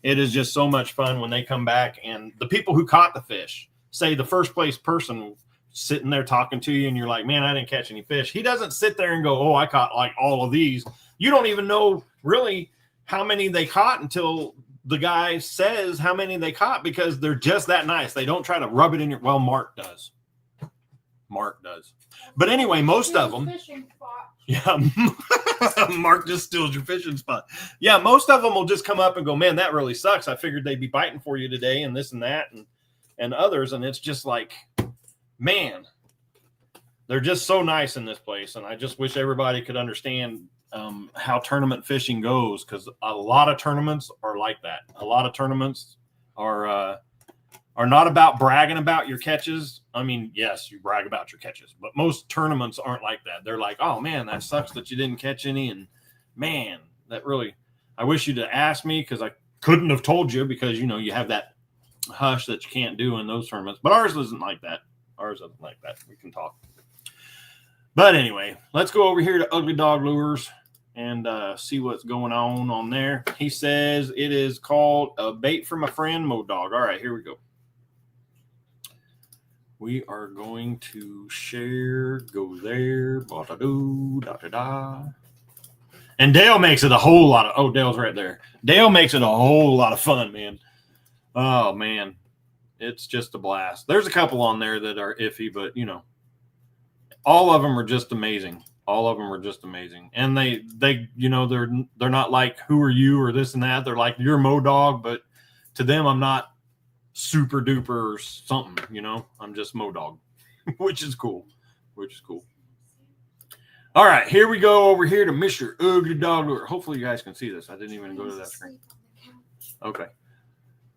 It is just so much fun when they come back. And the people who caught the fish, say the first place person sitting there talking to you and you're like, man, I didn't catch any fish. He doesn't sit there and go, oh, I caught like all of these. You don't even know really how many they caught until the guy says how many they caught, because they're just that nice. They don't try to rub it in your, well, Mark does. But anyway, most of them. Yeah. Mark just steals your fishing spot. Yeah. Most of them will just come up and go, man, that really sucks. I figured they'd be biting for you today and this and that and others. And it's just like, man, they're just so nice in this place. And I just wish everybody could understand how tournament fishing goes, because a lot of tournaments are like that. A lot of tournaments are not about bragging about your catches. I mean, yes, you brag about your catches, but most tournaments aren't like that. They're like, oh man, that sucks that you didn't catch any. And man, that really, I wish you'd have asked me, because I couldn't have told you, because, you know, you have that hush that you can't do in those tournaments. But ours isn't like that. Ours isn't like that. We can talk. But anyway, let's go over here to Ugly Dog Lures and see what's going on there. He says it is called a bait for my friend Mo Dog. All right, here we go. We are going to share, go there, ba-da-doo, da-da-da. And Dale makes it a whole lot of, oh, Dale's right there. Dale makes it a whole lot of fun, man. Oh, man. It's just a blast. There's a couple on there that are iffy, but, you know, all of them are just amazing. All of them are just amazing. And they you know, they're not like, who are you or this and that. They're like, you're Mo Dog, but to them, I'm not super duper something, you know. I'm just Mo Dog, which is cool. All right, here we go over here to Mr. Ugly Dog Lure. Hopefully you guys can see this. I didn't even go to that screen. Okay.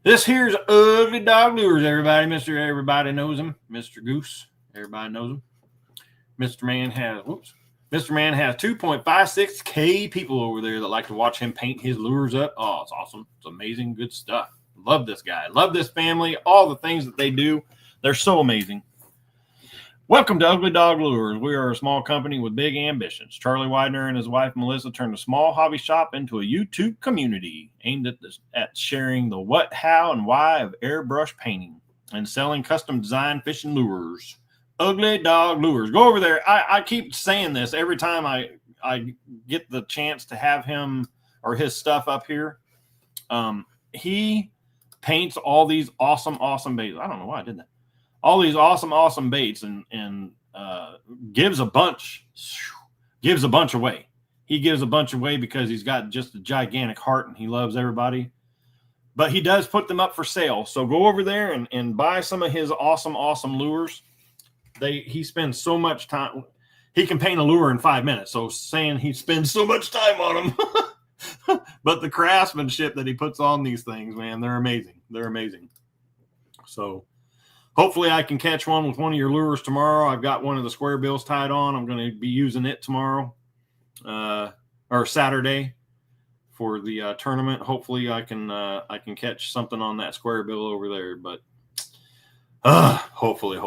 This here's Ugly Dog Lures, everybody. Mr. Everybody knows him. Mr. Goose. Everybody knows him. Mr. Man has 2.56K people over there that like to watch him paint his lures up. Oh, it's awesome. It's amazing. Good stuff. Love this guy. Love this family. All the things that they do. They're so amazing. Welcome to Ugly Dog Lures. We are a small company with big ambitions. Charlie Widener and his wife, Melissa, turned a small hobby shop into a YouTube community aimed at sharing the what, how, and why of airbrush painting and selling custom design fishing lures. Ugly Dog Lures. Go over there. I keep saying this every time I get the chance to have him or his stuff up here. He paints all these awesome baits. I don't know why I did that. All these awesome baits and gives a bunch away. He gives a bunch away because he's got just a gigantic heart and he loves everybody. But he does put them up for sale. So go over there and buy some of his awesome lures. He spends so much time. He can paint a lure in 5 minutes. So saying he spends so much time on them. But the craftsmanship that he puts on these things, man, they're amazing. They're amazing. So hopefully I can catch one with one of your lures tomorrow. I've got one of the square bills tied on. I'm going to be using it tomorrow or Saturday for the tournament. Hopefully I can catch something on that square bill over there. But hopefully.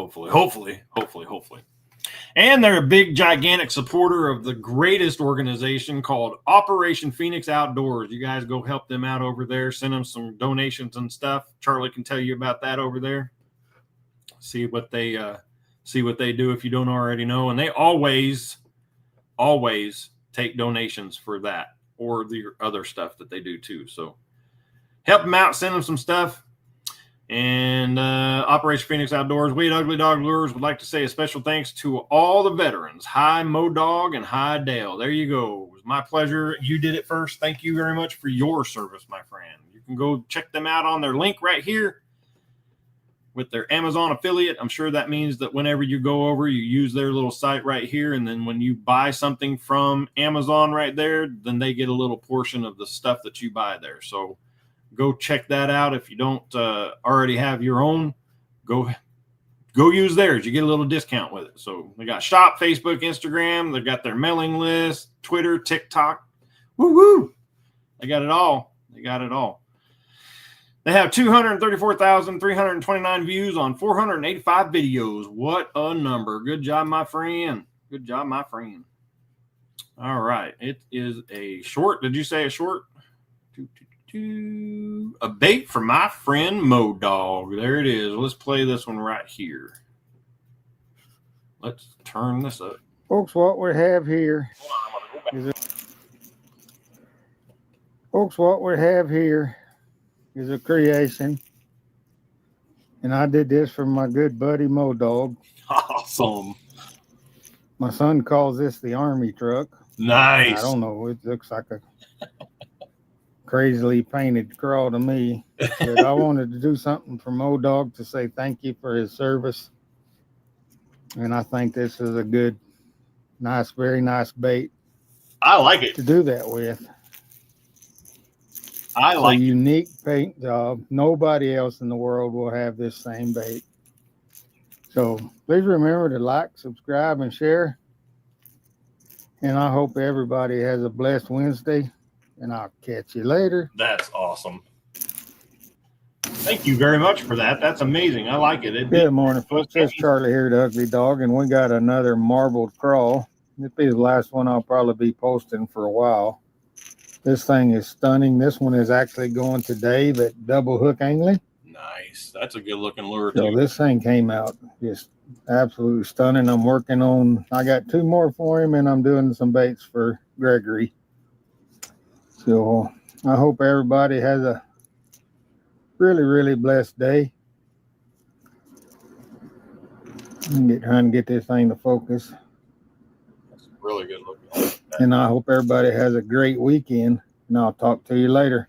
And they're a big, gigantic supporter of the greatest organization called Operation Phoenix Outdoors. You guys go help them out over there. Send them some donations and stuff. Charlie can tell you about that over there. See what they do if you don't already know. And they always take donations for that or the other stuff that they do too. So help them out. Send them some stuff. And Operation Phoenix Outdoors, we at Ugly Dog Lures would like to say a special thanks to all the veterans. Hi, Mo Dog, and hi, Dale. There you go. It was my pleasure. You did it first. Thank you very much for your service, my friend. You can go check them out on their link right here with their Amazon affiliate. I'm sure that means that whenever you go over, you use their little site right here. And then when you buy something from Amazon right there, then they get a little portion of the stuff that you buy there. So go check that out. If you don't already have your own, go go use theirs. You get a little discount with it. So they got shop, Facebook, Instagram. They've got their mailing list, Twitter, TikTok. Woo woo! They got it all. They got it all. They have 234,329 views on 485 videos. What a number. Good job, my friend. Good job, my friend. All right. It is a short. Did you say a short? A bait for my friend Mo Dog. There it is. Let's play this one right here. Let's turn this up.
Folks, what we have here is a creation. And I did this for my good buddy Mo Dog.
Awesome.
My son calls this the army truck.
Nice.
I don't know. It looks like a crazily painted crawl to me. But I wanted to do something for Mo Dog to say thank you for his service. And I think this is a good, nice, very nice bait
I like it.
to do that with.
I like
a
it.
unique paint job. Nobody else in the world will have this same bait. So please remember to like, subscribe, and share. And I hope everybody has a blessed Wednesday. And I'll catch you later.
That's awesome. Thank you very much for that. That's amazing. I like it.
Good morning, folks. It's Charlie here, the Ugly Dog, and we got another marbled crawl. This will be the last one I'll probably be posting for a while. This thing is stunning. This one is actually going to Dave at Double Hook Angling.
Nice. That's a good looking lure
So
too.
this thing came out just absolutely stunning. I'm working on, I got 2 more for him, and I'm doing some baits for Gregory. So I hope everybody has a really, really blessed day. I'm trying to get this thing to focus.
That's really good looking.
And I hope everybody has a great weekend. And I'll talk to you later.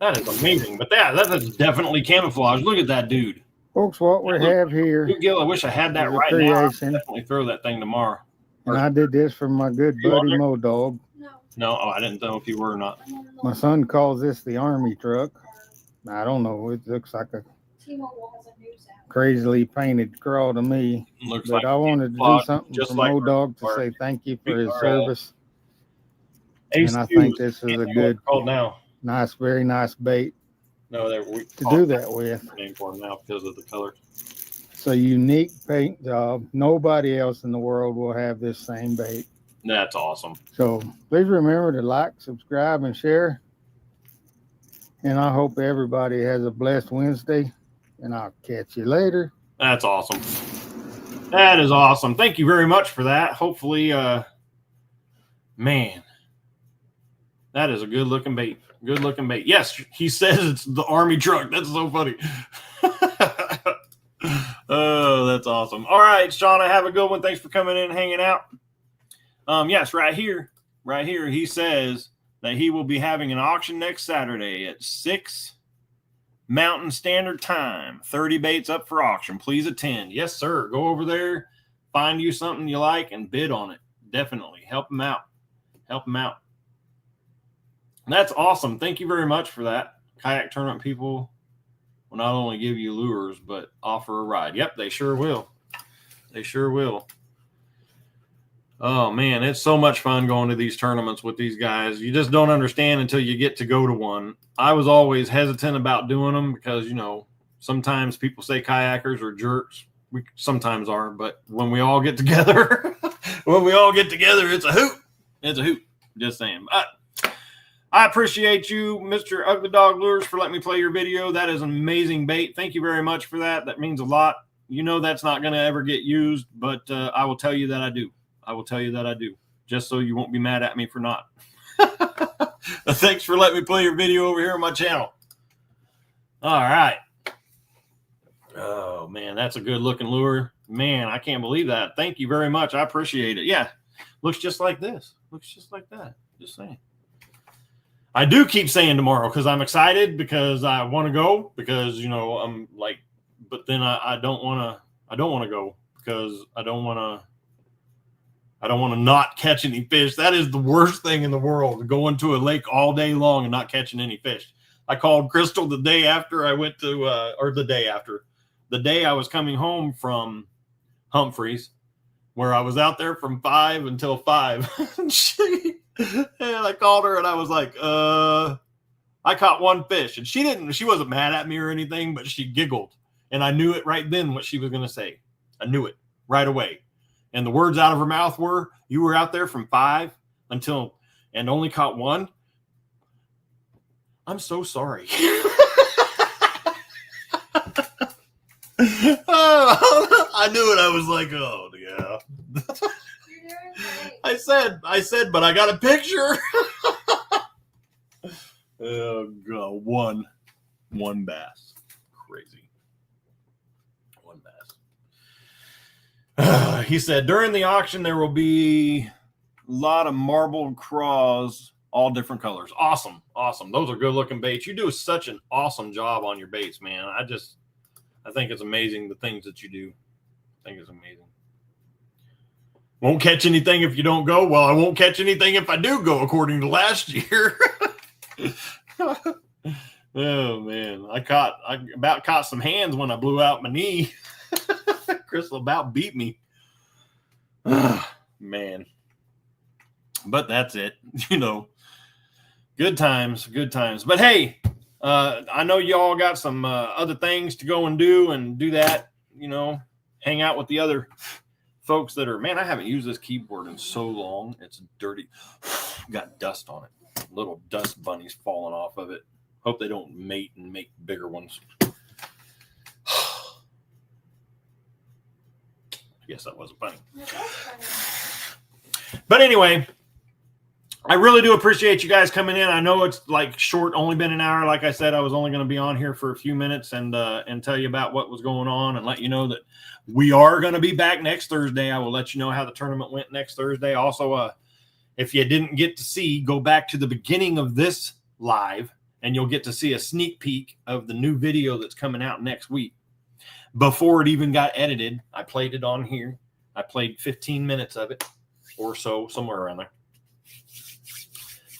That is amazing. But that is definitely camouflage. Look at that dude.
Folks, what we have here,
Dude, Gil, I wish I had that
is a
right now. I'll
creation.
definitely throw that thing tomorrow.
and I did this for my good
You on
buddy
there?
Mo Dog.
No, I didn't know if you were or not.
My son calls this the army truck. I don't know. It looks like a crazily painted crawl to me.
Looks
But
like
I wanted to do
camouflage,
something
just
for
like
Mo Dog to
our-
say thank you for his
our,
service.
Ace
And I
Hughes.
think this is
Can't
a
think of what
good,
it's called now.
nice, very nice bait
No, we
to do that with.
name for him now because of the color.
It's a unique paint job. Nobody else in the world will have this same bait.
That's awesome.
So please remember to like, subscribe, and share. And I hope everybody has a blessed Wednesday. And I'll catch you later.
That's awesome. That is awesome. Thank you very much for that. Hopefully, man, that is a good looking bait. Good looking bait. Yes, he says it's the army truck. That's so funny. Oh, that's awesome. All right, Shauna, have a good one. Thanks for coming in and hanging out. Yes, right here, he says that he will be having an auction next Saturday at 6 Mountain Standard Time. 30 baits up for auction. Please attend. Yes, sir. Go over there, find you something you like, and bid on it. Definitely. Help him out. Help him out. That's awesome. Thank you very much for that. Kayak tournament people will not only give you lures, but offer a ride. Yep, they sure will. They sure will. Oh, man, it's so much fun going to these tournaments with these guys. You just don't understand until you get to go to one. I was always hesitant about doing them because, you know, sometimes people say kayakers are jerks. We sometimes are, but when we all get together, it's a hoot. It's a hoot. Just saying. I appreciate you, Mr. Ugly Dog Lures, for letting me play your video. That is an amazing bait. Thank you very much for that. That means a lot. You know that's not going to ever get used, but I will tell you that I do. I will tell you that I do, just so you won't be mad at me for not. Thanks for letting me play your video over here on my channel. All right. Oh, man, that's a good-looking lure. Man, I can't believe that. Thank you very much. I appreciate it. Yeah, looks just like this. Looks just like that. Just saying. I do keep saying tomorrow because I'm excited because I want to go because, you know, I'm like, but then I don't want to go because I don't want to not catch any fish. That is the worst thing in the world, going to a lake all day long and not catching any fish. I called Crystal the day after I went to, or the day after, the day I was coming home from Humphreys, where I was out there from 5 until 5. And I called her and I was like, I caught one fish. And she wasn't mad at me or anything, but she giggled. And I knew it right then what she was going to say. I knew it right away. And the words out of her mouth were, you were out there from 5 until, and only caught one. I'm so sorry. I knew it. I was like, oh yeah. I said, but I got a picture. Oh god, one bass. Crazy. One bass. He said during the auction there will be a lot of marbled craws, all different colors. Awesome. Those are good looking baits. You do such an awesome job on your baits, man. I think it's amazing the things that you do. I think it's amazing. Won't catch anything if you don't go. Well, I won't catch anything if I do go, according to last year. Oh man, I about caught some hands when I blew out my knee. Crystal about beat me. Man. But that's it. Good times. But hey, I know y'all got some other things to go and do that, hang out with the other folks that are, man, I haven't used this keyboard in so long. It's dirty. Got dust on it. Little dust bunnies falling off of it. Hope they don't mate and make bigger ones. I guess that wasn't funny. But anyway, I really do appreciate you guys coming in. I know it's like short, only been an hour. Like I said, I was only going to be on here for a few minutes and tell you about what was going on and let you know that we are going to be back next Thursday. I will let you know how the tournament went next Thursday. Also, if you didn't get to see, go back to the beginning of this live and you'll get to see a sneak peek of the new video that's coming out next week. Before it even got edited, I played it on here. I played 15 minutes of it or so, somewhere around there.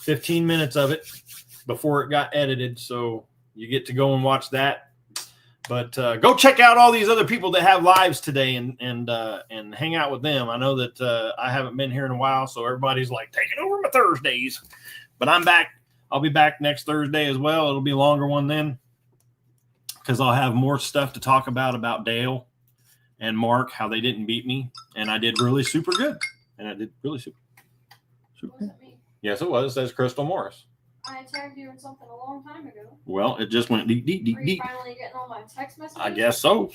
15 minutes of it before it got edited. So you get to go and watch that. But go check out all these other people that have lives today and hang out with them. I know that I haven't been here in a while, so everybody's like taking over my Thursdays. But I'm back. I'll be back next Thursday as well. It'll be a longer one then because I'll have more stuff to talk about Dale and Mark, how they didn't beat me. And I did really super good. Good. Yes, it was. It says Crystal Morris.
I tagged you in something a long time ago.
Well, it just went deep.
Are you finally getting all my text messages?
I guess so.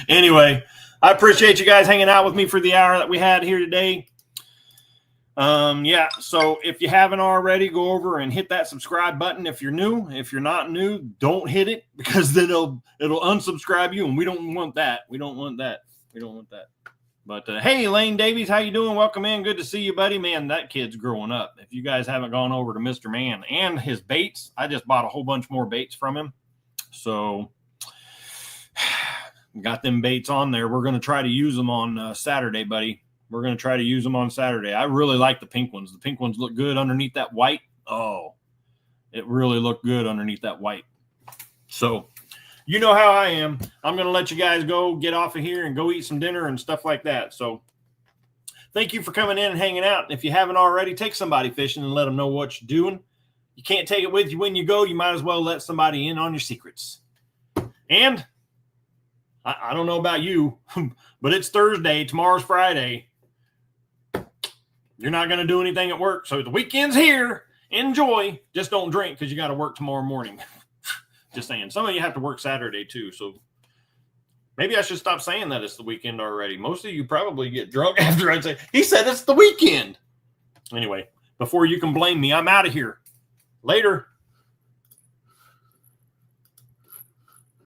Anyway, I appreciate you guys hanging out with me for the hour that we had here today. Yeah, so if you haven't already, go over and hit that subscribe button if you're new. If you're not new, don't hit it because then it'll unsubscribe you, and we don't want that. We don't want that. But hey, Lane Davies, how you doing? Welcome in. Good to see you, buddy. Man, that kid's growing up. If you guys haven't gone over to Mr. Man and his baits, I just bought a whole bunch more baits from him. So got them baits on there. We're going to try to use them on Saturday, buddy. We're going to try to use them on Saturday. I really like the pink ones. The pink ones look good underneath that white. Oh, it really looked good underneath that white. So you know how I am. I'm going to let you guys go get off of here and go eat some dinner and stuff like that. So thank you for coming in and hanging out. If you haven't already, take somebody fishing and let them know what you're doing. You can't take it with you when you go. You might as well let somebody in on your secrets. And I don't know about you, but it's Thursday. Tomorrow's Friday. You're not going to do anything at work. So the weekend's here. Enjoy. Just don't drink because you got to work tomorrow morning. Just saying. Some of you have to work Saturday too. So maybe I should stop saying that it's the weekend already. Most of you probably get drunk after I say, he said it's the weekend. Anyway, before you can blame me, I'm out of here. Later.